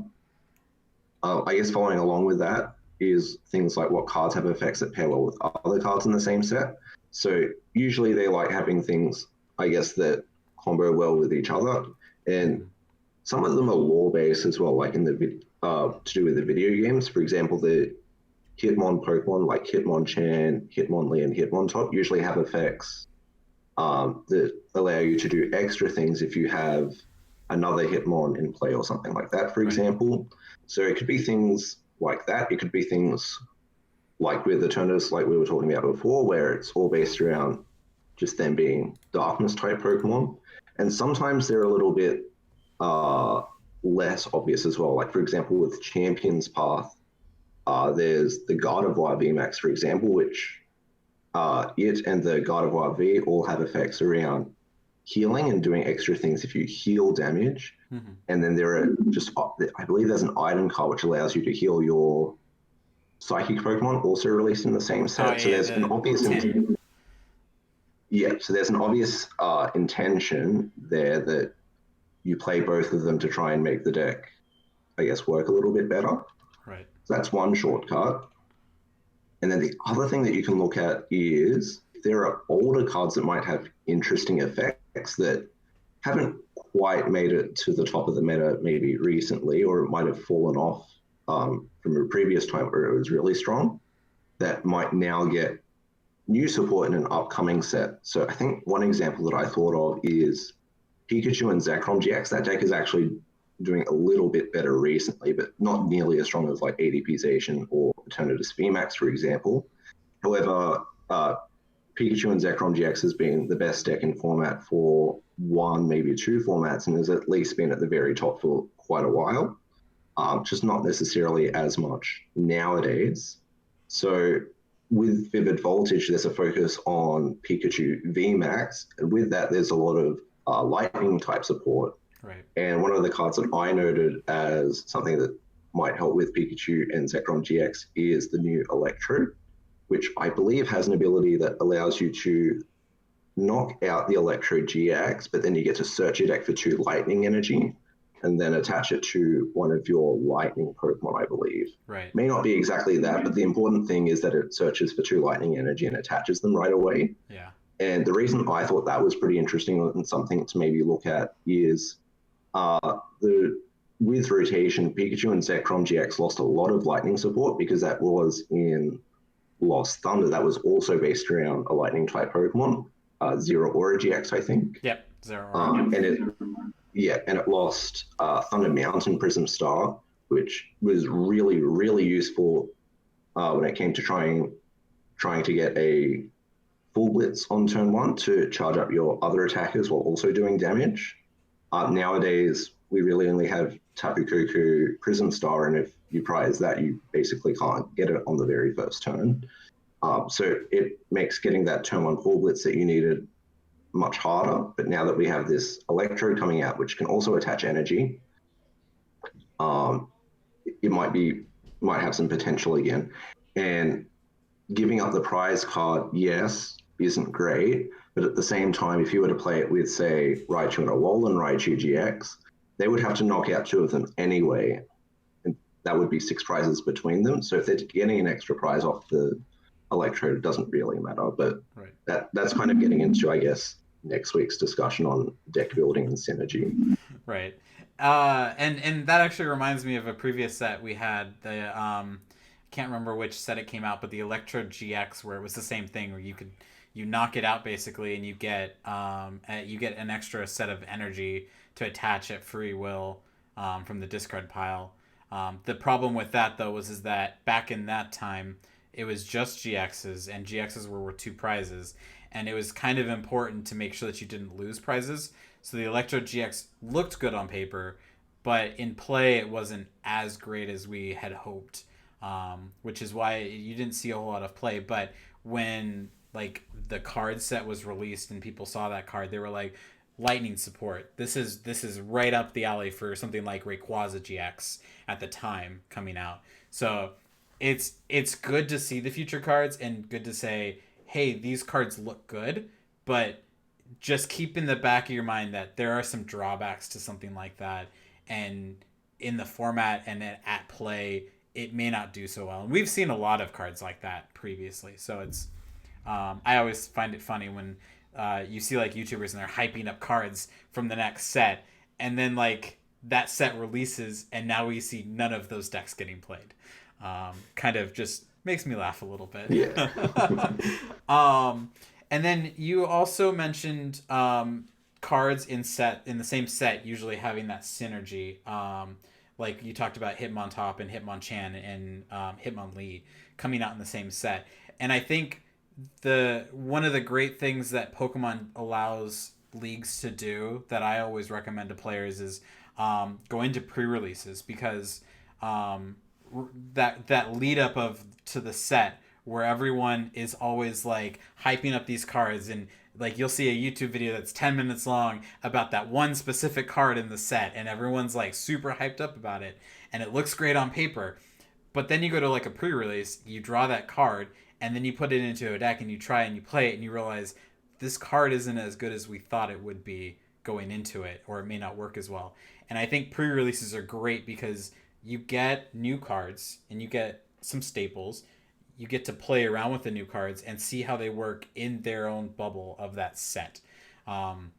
I guess following along with that is things like what cards have effects that pair well with other cards in the same set. So usually they like having things, I guess, that combo well with each other. And Mm-hmm. some of them are lore based as well, like in the to do with the video games. For example, the Hitmon Pokemon like Hitmonchan, Hitmonlee, and Hitmontop usually have effects that allow you to do extra things if you have another Hitmon in play or something like that, for Right. example. So it could be things like that. It could be things like with the Eternatus, like we were talking about before, where it's all based around just them being darkness type Pokemon. And sometimes they're a little bit uh, less obvious as well. Like, for example, with Champion's Path, there's the Gardevoir VMAX, for example, which it and the Gardevoir V all have effects around healing and doing extra things if you heal damage. Mm-hmm. And then there are just, I believe there's an item card which allows you to heal your Psychic Pokemon also released in the same Oh set. So yeah, there's an the obvious tin. yeah. So there's an obvious intention there that you play both of them to try and make the deck, I guess, work a little bit better. Right. So that's one shortcut. And then the other thing that you can look at is there are older cards that might have interesting effects that haven't quite made it to the top of the meta maybe recently, or it might have fallen off from a previous time where it was really strong, that might now get new support in an upcoming set. So I think one example that I thought of is Pikachu and Zekrom GX. That deck is actually doing a little bit better recently, but not nearly as strong as like ADPization or Eternatus VMAX, for example. However, Pikachu and Zekrom GX has been the best deck in format for one, maybe two formats, and has at least been at the very top for quite a while. Just not necessarily as much nowadays. So with Vivid Voltage, there's a focus on Pikachu VMAX, and with that, there's a lot of lightning type support. Right. And one of the cards that I noted as something that might help with Pikachu and Zekrom GX is the new Electro, which I believe has an ability that allows you to knock out the Electro GX, but then you get to search your deck for two lightning energy and then attach it to one of your lightning Pokemon, I believe. Right. May not be exactly that, but the important thing is that it searches for two lightning energy and attaches them right away. Yeah. And the reason I thought that was pretty interesting and something to maybe look at is the with rotation, Pikachu and Zekrom GX lost a lot of lightning support because that was in Lost Thunder. That was also based around a lightning type Pokemon, Zero Aura GX, I think. Yep. Zero Aura. And it yeah, and it lost Thunder Mountain Prism Star, which was really really useful when it came to trying to get a full blitz on turn one to charge up your other attackers while also doing damage. Nowadays, we really only have Tapu Koko Prism Star, and if you prize that, you basically can't get it on the very first turn. So it makes getting that turn one full blitz that you needed much harder. But now that we have this Electrode coming out, which can also attach energy, um, it might have some potential again. And giving up the prize card, yes, isn't great. But at the same time, if you were to play it with, say, Raichu and Alolan Raichu GX, they would have to knock out two of them anyway. And that would be six prizes between them. So if they're getting an extra prize off the Electrode, it doesn't really matter. But Right. that's kind of getting into, I guess, next week's discussion on deck building and synergy. Right. And that actually reminds me of a previous set we had. The can't remember which set it came out, but the Electro GX, where it was the same thing, where you knock it out basically, and you get an extra set of energy to attach at free will from the discard pile. The problem with that though was is that back in that time it was just GXs, and GXs were two prizes, and it was kind of important to make sure that you didn't lose prizes. So the Electro GX looked good on paper, but in play it wasn't as great as we had hoped, which is why you didn't see a whole lot of play. But when like the card set was released and people saw that card, they were like, lightning support. This is right up the alley for something like Rayquaza GX at the time coming out. So it's good to see the future cards and good to say, hey, these cards look good, but just keep in the back of your mind that there are some drawbacks to something like that, and in the format and at play it may not do so well. And we've seen a lot of cards like that previously, so it's I always find it funny when you see like YouTubers and they're hyping up cards from the next set, and then like that set releases and now we see none of those decks getting played. Kind of just makes me laugh a little bit. Yeah. um, and then you also mentioned cards in the same set usually having that synergy. Like you talked about Hitmontop and Hitmonchan and Hitmonlee coming out in the same set, and I think the one of the great things that Pokemon allows leagues to do that I always recommend to players is going to pre-releases, because that lead up of to the set where everyone is always like hyping up these cards, and like you'll see a YouTube video that's 10 minutes long about that one specific card in the set, and everyone's like super hyped up about it and it looks great on paper. But then you go to like a pre-release, you draw that card, and then you put it into a deck and you try and you play it and you realize this card isn't as good as we thought it would be going into it, or it may not work as well. And I think pre-releases are great because you get new cards and you get some staples. You get to play around with the new cards and see how they work in their own bubble of that set. Um,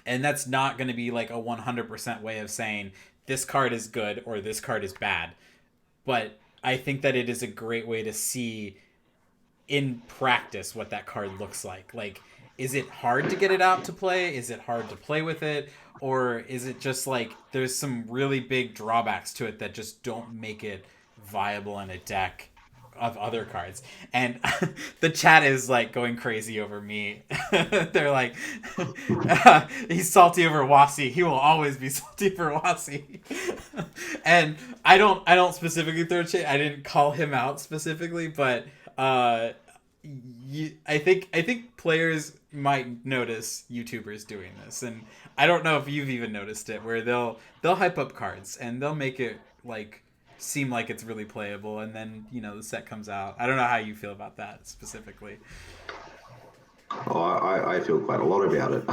and that's not going to be like a 100% way of saying this card is good or this card is bad. But I think that it is a great way to see in practice what that card looks like. Like, is it hard to get it out to play? Is it hard to play with it? Or is it just like there's some really big drawbacks to it that just don't make it viable in a deck of other cards? And the chat is like going crazy over me. They're like, he's salty over Wasi. He will always be salty for Wasi. And I don't specifically throw shade. I didn't call him out specifically, but uh, I think players might notice YouTubers doing this, and I don't know if you've even noticed it, where they'll hype up cards and they'll make it like seem like it's really playable, and then the set comes out. I don't know how you feel about that specifically. Oh, I feel quite a lot about it.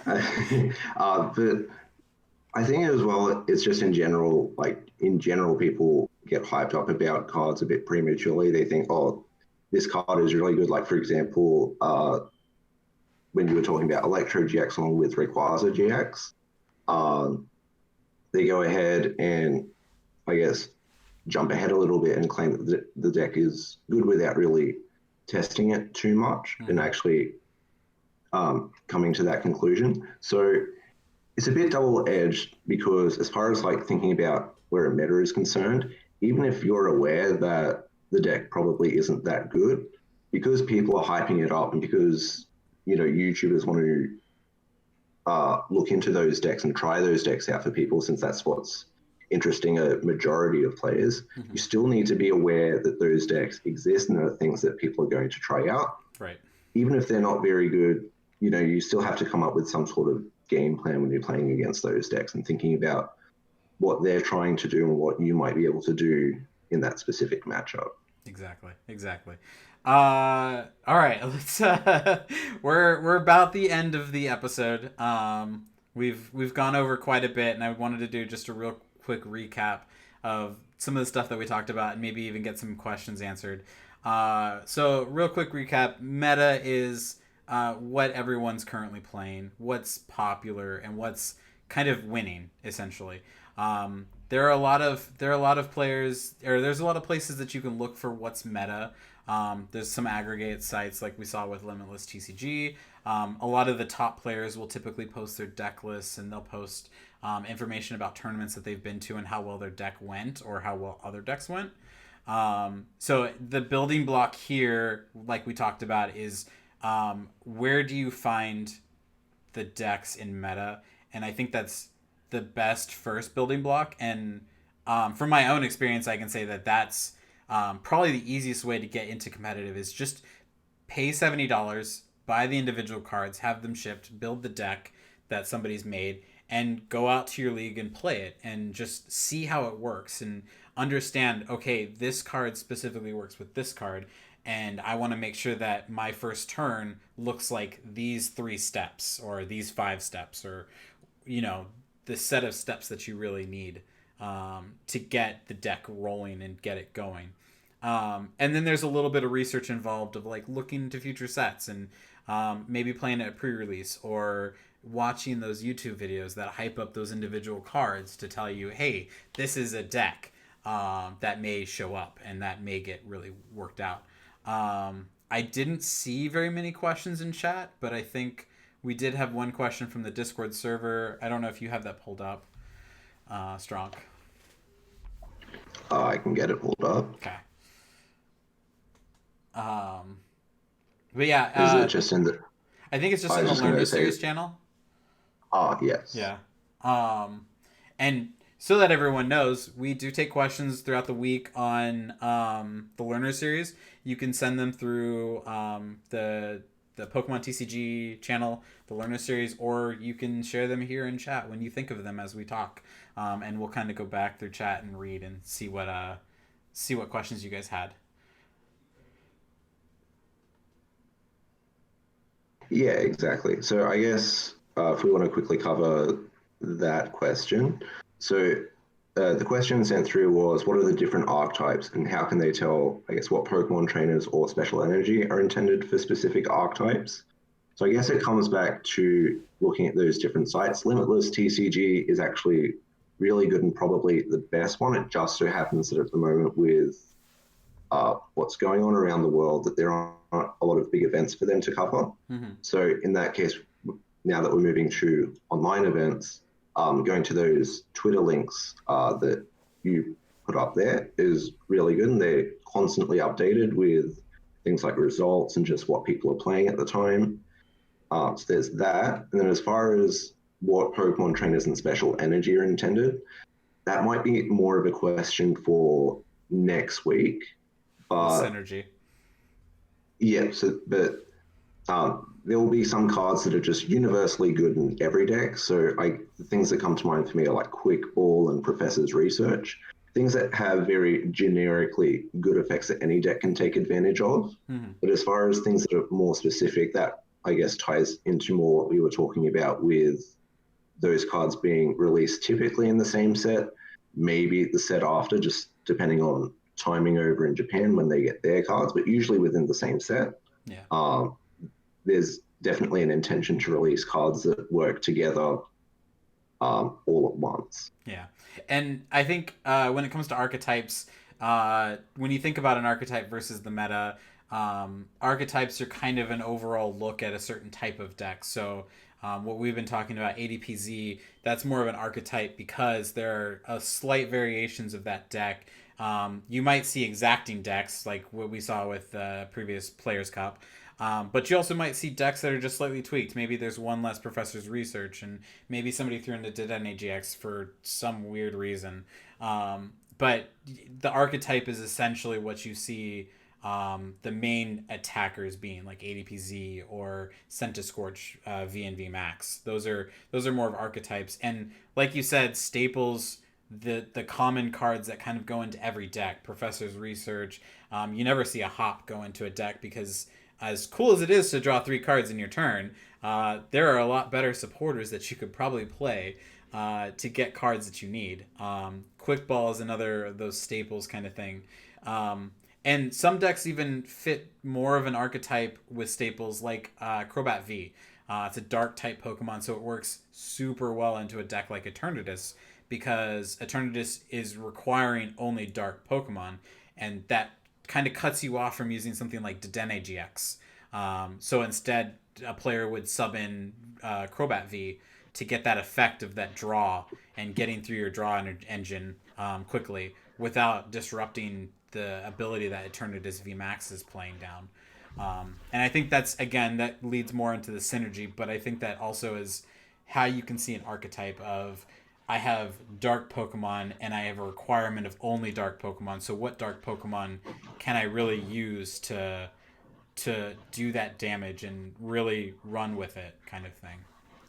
No, but I think as well, it's just in general, like in general, people get hyped up about cards a bit prematurely. They think, oh, this card is really good. Like for example, when you were talking about Electro GX along with Rayquaza GX, um, they go ahead and I guess jump ahead a little bit and claim that the deck is good without really testing it too much and Mm-hmm. actually coming to that conclusion. So it's a bit double edged because as far as like thinking about where a meta is concerned, even if you're aware that the deck probably isn't that good, because people are hyping it up and because YouTubers want to look into those decks and try those decks out for people, since that's what's interesting a majority of players, Mm-hmm. you still need to be aware that those decks exist and are things that people are going to try out. Right. Even if they're not very good, you still have to come up with some sort of game plan when you're playing against those decks and thinking about what they're trying to do and what you might be able to do in that specific matchup. Exactly. Exactly. All right. Let's. We're about the end of the episode. We've gone over quite a bit, and I wanted to do just a real quick recap of some of the stuff that we talked about, and maybe even get some questions answered. So real quick recap: Meta is what everyone's currently playing, what's popular, and what's kind of winning essentially. There are a lot of players, or there's a lot of places that you can look for what's meta. There's some aggregate sites like we saw with Limitless TCG. A lot of the top players will typically post their deck lists, and they'll post information about tournaments that they've been to and how well their deck went or how well other decks went. So the building block here, like we talked about, is where do you find the decks in meta? And I think that's the best first building block. And from my own experience, I can say that that's probably the easiest way to get into competitive is just pay $70, buy the individual cards, have them shipped, build the deck that somebody's made, and go out to your league and play it and just see how it works and understand, okay, this card specifically works with this card, and I want to make sure that my first turn looks like these 3 steps or these 5 steps, or you know the set of steps that you really need to get the deck rolling and get it going. And then there's a little bit of research involved of like looking into future sets and maybe playing it at pre-release or watching those YouTube videos that hype up those individual cards to tell you, hey, this is a deck that may show up and that may get really worked out. I didn't see very many questions in chat, but I think we did have one question from the Discord server. I don't know if you have that pulled up, Strong. I can get it pulled up. Okay. But yeah, Is it just in the? I think it's just I in was the just going to Learner say, Series channel. yes. Yeah. Um, and so that everyone knows, we do take questions throughout the week on the Learner Series. You can send them through the Pokemon TCG channel, the Learner Series, or you can share them here in chat when you think of them as we talk. and we'll kind of go back through chat and read and see what questions you guys had. Yeah, exactly. So I guess if we want to quickly cover that question. So the question sent through was, what are the different archetypes and how can they tell, I guess, what Pokemon trainers or special energy are intended for specific archetypes? So I guess it comes back to looking at those different sites. Limitless TCG is actually really good and probably the best one. It just so happens that at the moment with what's going on around the world, that there aren't a lot of big events for them to cover. Mm-hmm. So in that case, now that we're moving to online events, going to those Twitter links that you put up there is really good, and they're constantly updated with things like results and just what people are playing at the time. So there's that, and then as far as what Pokemon trainers and special energy are intended, that might be more of a question for next week. With But synergy. yeah, so but there will be some cards that are just universally good in every deck. So the things that come to mind for me are like Quick Ball and Professor's Research, things that have very generically good effects that any deck can take advantage of. Mm-hmm. But as far as things that are more specific, that I guess ties into more what we were talking about with those cards being released typically in the same set, maybe the set after, just depending on timing over in Japan when they get their cards, but usually within the same set. Yeah. Um, there's definitely an intention to release cards that work together all at once. Yeah, and I think when it comes to archetypes, when you think about an archetype versus the meta, archetypes are kind of an overall look at a certain type of deck. So what we've been talking about, ADPZ, that's more of an archetype because there are slight variations of that deck. You might see exacting decks like what we saw with previous Players Cup. But you also might see decks that are just slightly tweaked. Maybe there's one less Professor's Research, and maybe somebody threw in a Dedenne GX for some weird reason. But the archetype is essentially what you see the main attackers being, like ADPZ or Centiskorch V and V Max. Those are more of archetypes, and like you said, staples. The common cards that kind of go into every deck, Professor's Research. You never see a hop go into a deck because as cool as it is to draw 3 cards in your turn, there are a lot better supporters that you could probably play to get cards that you need. Quick Ball is another of those staples kind of thing. And some decks even fit more of an archetype with staples like Crobat V. It's a dark type Pokemon, so it works super well into a deck like Eternatus because Eternatus is requiring only dark Pokemon, and that kind of cuts you off from using something like Dedenne GX. So instead, a player would sub in Crobat V to get that effect of that draw and getting through your draw engine quickly without disrupting the ability that Eternatus V Max is playing down. And I think that's, again, that leads more into the synergy, but I think that also is how you can see an archetype of I have dark Pokemon and I have a requirement of only dark Pokemon. So what dark Pokemon can I really use to do that damage and really run with it, kind of thing.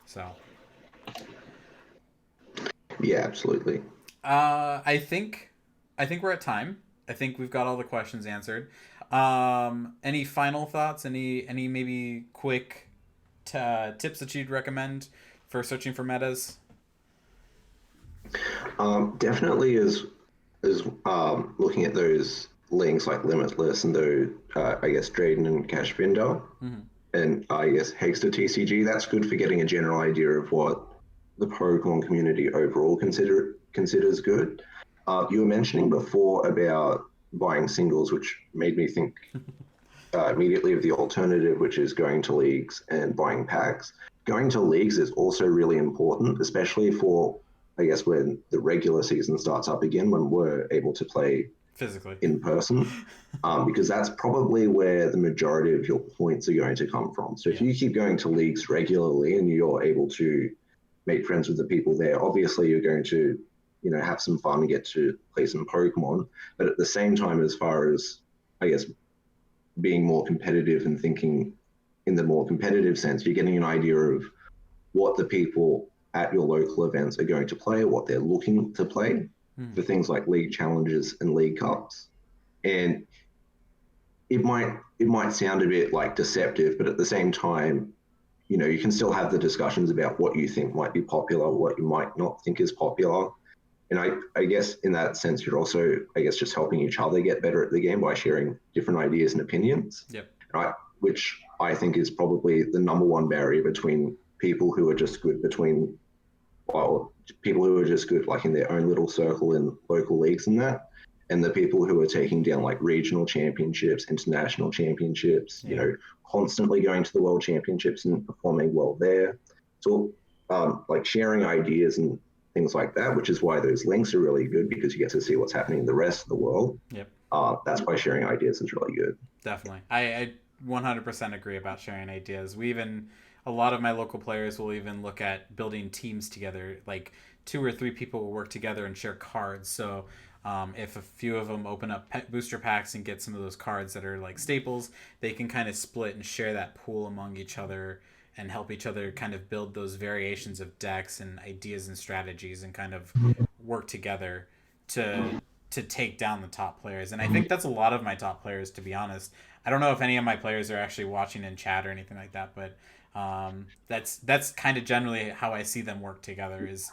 So Yeah, absolutely. I think we're at time. I think we've got all the questions answered. Any final thoughts? Any maybe quick tips that you'd recommend for searching for metas? Definitely is looking at those links like Limitless and those I guess Drayden and Cashbinder Mm-hmm. and I guess Hexter TCG. That's good for getting a general idea of what the Pokemon community overall considers good. You were mentioning before about buying singles, which made me think immediately of the alternative, which is going to leagues and buying packs. Going to leagues is also really important, especially for, I guess, when the regular season starts up again, when we're able to play Physically. in person, because that's probably where the majority of your points are going to come from. So if Yeah. you keep going to leagues regularly and you're able to make friends with the people there, obviously you're going to, have some fun and get to play some Pokemon. But at the same time, as far as, I guess, being more competitive and thinking in the more competitive sense, you're getting an idea of what the people, at your local events are going to play, what they're looking to play Hmm. for things like league challenges and league cups. And it might sound a bit like deceptive, but at the same time, you can still have the discussions about what you think might be popular, what you might not think is popular. And I guess in that sense, you're also, I guess, just helping each other get better at the game by sharing different ideas and opinions, Yep. right? Which I think is probably the number one barrier between people who are just good between, well, people who are just good like in their own little circle in local leagues and that, and the people who are taking down like regional championships, international championships, Yeah. constantly going to the world championships and performing well there. So, like sharing ideas and things like that, which is why those links are really good because you get to see what's happening in the rest of the world. Yep. That's why sharing ideas is really good. Definitely. I 100% agree about sharing ideas. A lot of my local players will even look at building teams together. Like two or three people will work together and share cards. So if a few of them open up booster packs and get some of those cards that are like staples, they can kind of split and share that pool among each other and help each other kind of build those variations of decks and ideas and strategies and kind of work together to take down the top players. And I think that's a lot of my top players, to be honest. I don't know if any of my players are actually watching in chat or anything like that, but that's kind of generally how I see them work together. Is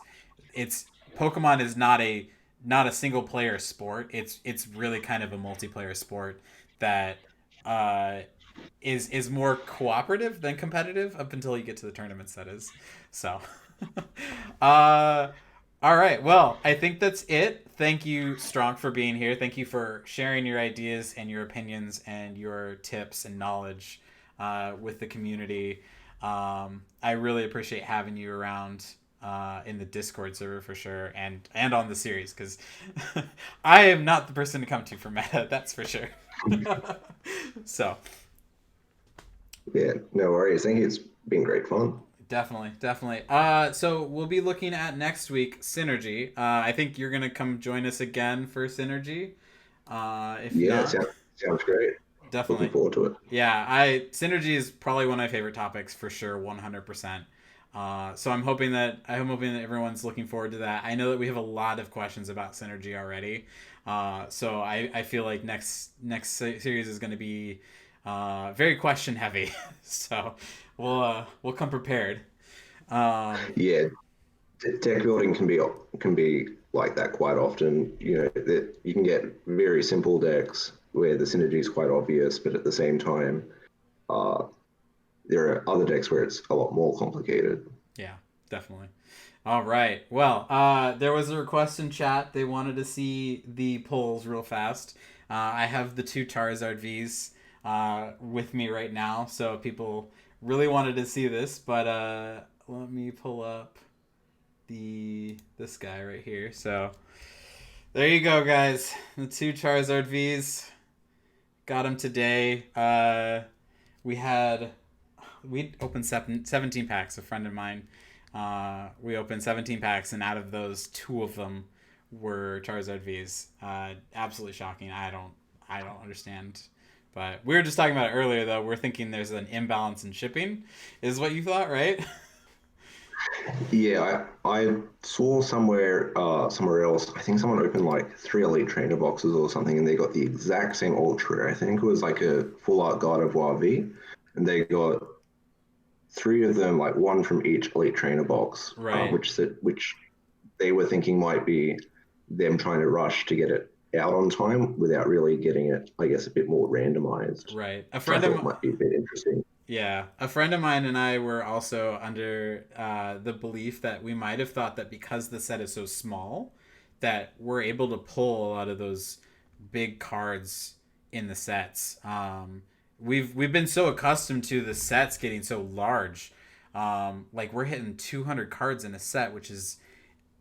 it's Pokemon is not a single player sport. It's really kind of a multiplayer sport that uh, is more cooperative than competitive up until you get to the tournaments. That is so. uh, all right. Well, I think that's it. Thank you, Strong, for being here. Thank you for sharing your ideas and your opinions and your tips and knowledge with the community. I really appreciate having you around in the Discord server for sure, and on the series because I am not the person to come to for meta. That's for sure. So Yeah, no worries. I think it's been great fun. definitely, definitely. So we'll be looking at next week Synergy. I think you're gonna come join us again for Synergy. If Yeah, not, sounds great. Looking definitely. forward to it. Yeah, I Synergy is probably one of my favorite topics for sure, 100%. So I'm hoping that everyone's looking forward to that. I know that we have a lot of questions about Synergy already. So I feel like next series is going to be very question heavy. So we'll come prepared. Um, Yeah, deck building can be like that quite often. That you can get very simple decks where the synergy is quite obvious, but at the same time, uh, there are other decks where it's a lot more complicated. yeah, definitely. All right. Well, there was a request in chat. They wanted to see the polls real fast. I have the two Charizard Vs with me right now, so people really wanted to see this. But let me pull up this guy right here. So there you go, guys. The two Charizard Vs got them today. We had we opened 17 packs. A friend of mine, we opened 17 packs, and out of those, two of them were Charizard V's. Absolutely shocking. I don't understand. But we were just talking about it earlier, though. We're thinking there's an imbalance in shipping, is what you thought, right? Yeah, I saw somewhere else. I think someone opened like three elite trainer boxes or something, and they got the exact same ultra. I think it was like a full art God of War V, and they got three of them, like one from each elite trainer box, Right. which they were thinking might be them trying to rush to get it out on time without really getting it, I guess, a bit more randomized, Right. which I thought might be a bit interesting. Yeah, a friend of mine and I were also under the belief that we might have thought that because the set is so small, that we're able to pull a lot of those big cards in the sets. We've been so accustomed to the sets getting so large. Like we're hitting 200 cards in a set, which is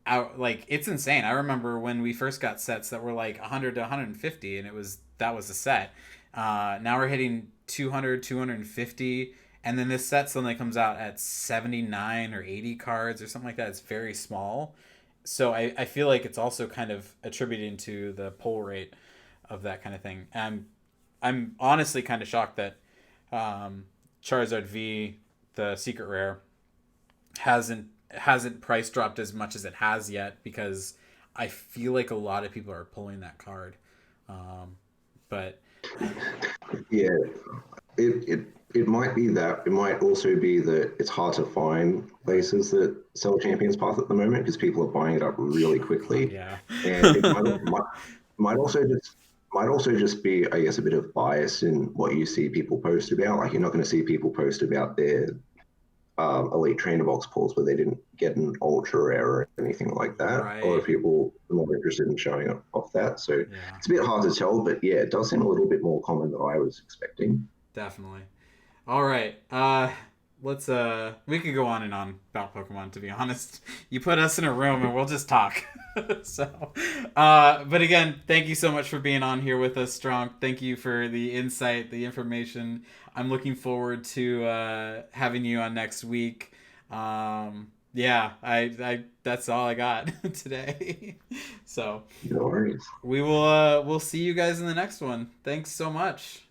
out like it's insane. I remember when we first got sets that were like 100 to 150 and that was a set. Now we're hitting 200, 250, and then this set suddenly comes out at 79 or 80 cards or something like that. It's very small. So I feel like it's also kind of attributing to the pull rate of that kind of thing. I'm honestly kind of shocked that Charizard V, the secret rare, hasn't price dropped as much as it has yet, because I feel like a lot of people are pulling that card. Um, but Yeah, it might be that. It might also be that it's hard to find right. places that sell Champions Path at the moment because people are buying it up really Oh God, quickly, yeah. and it might also just be, I guess, a bit of bias in what you see people post about. Like you're not going to see people post about their elite trainer box pulls where they didn't get an ultra rare or anything like that. A lot of Right. people are more interested in showing off that. So Yeah. it's a bit hard to tell, but yeah, it does seem a little bit more common than I was expecting. Definitely. All right. Let's we could go on and on about Pokemon, to be honest. You put us in a room and we'll just talk. So but again, thank you so much for being on here with us, Strong. Thank you for the insight, the information. I'm looking forward to having you on next week. Yeah, I that's all I got today. So No worries. we will we'll see you guys in the next one. Thanks so much.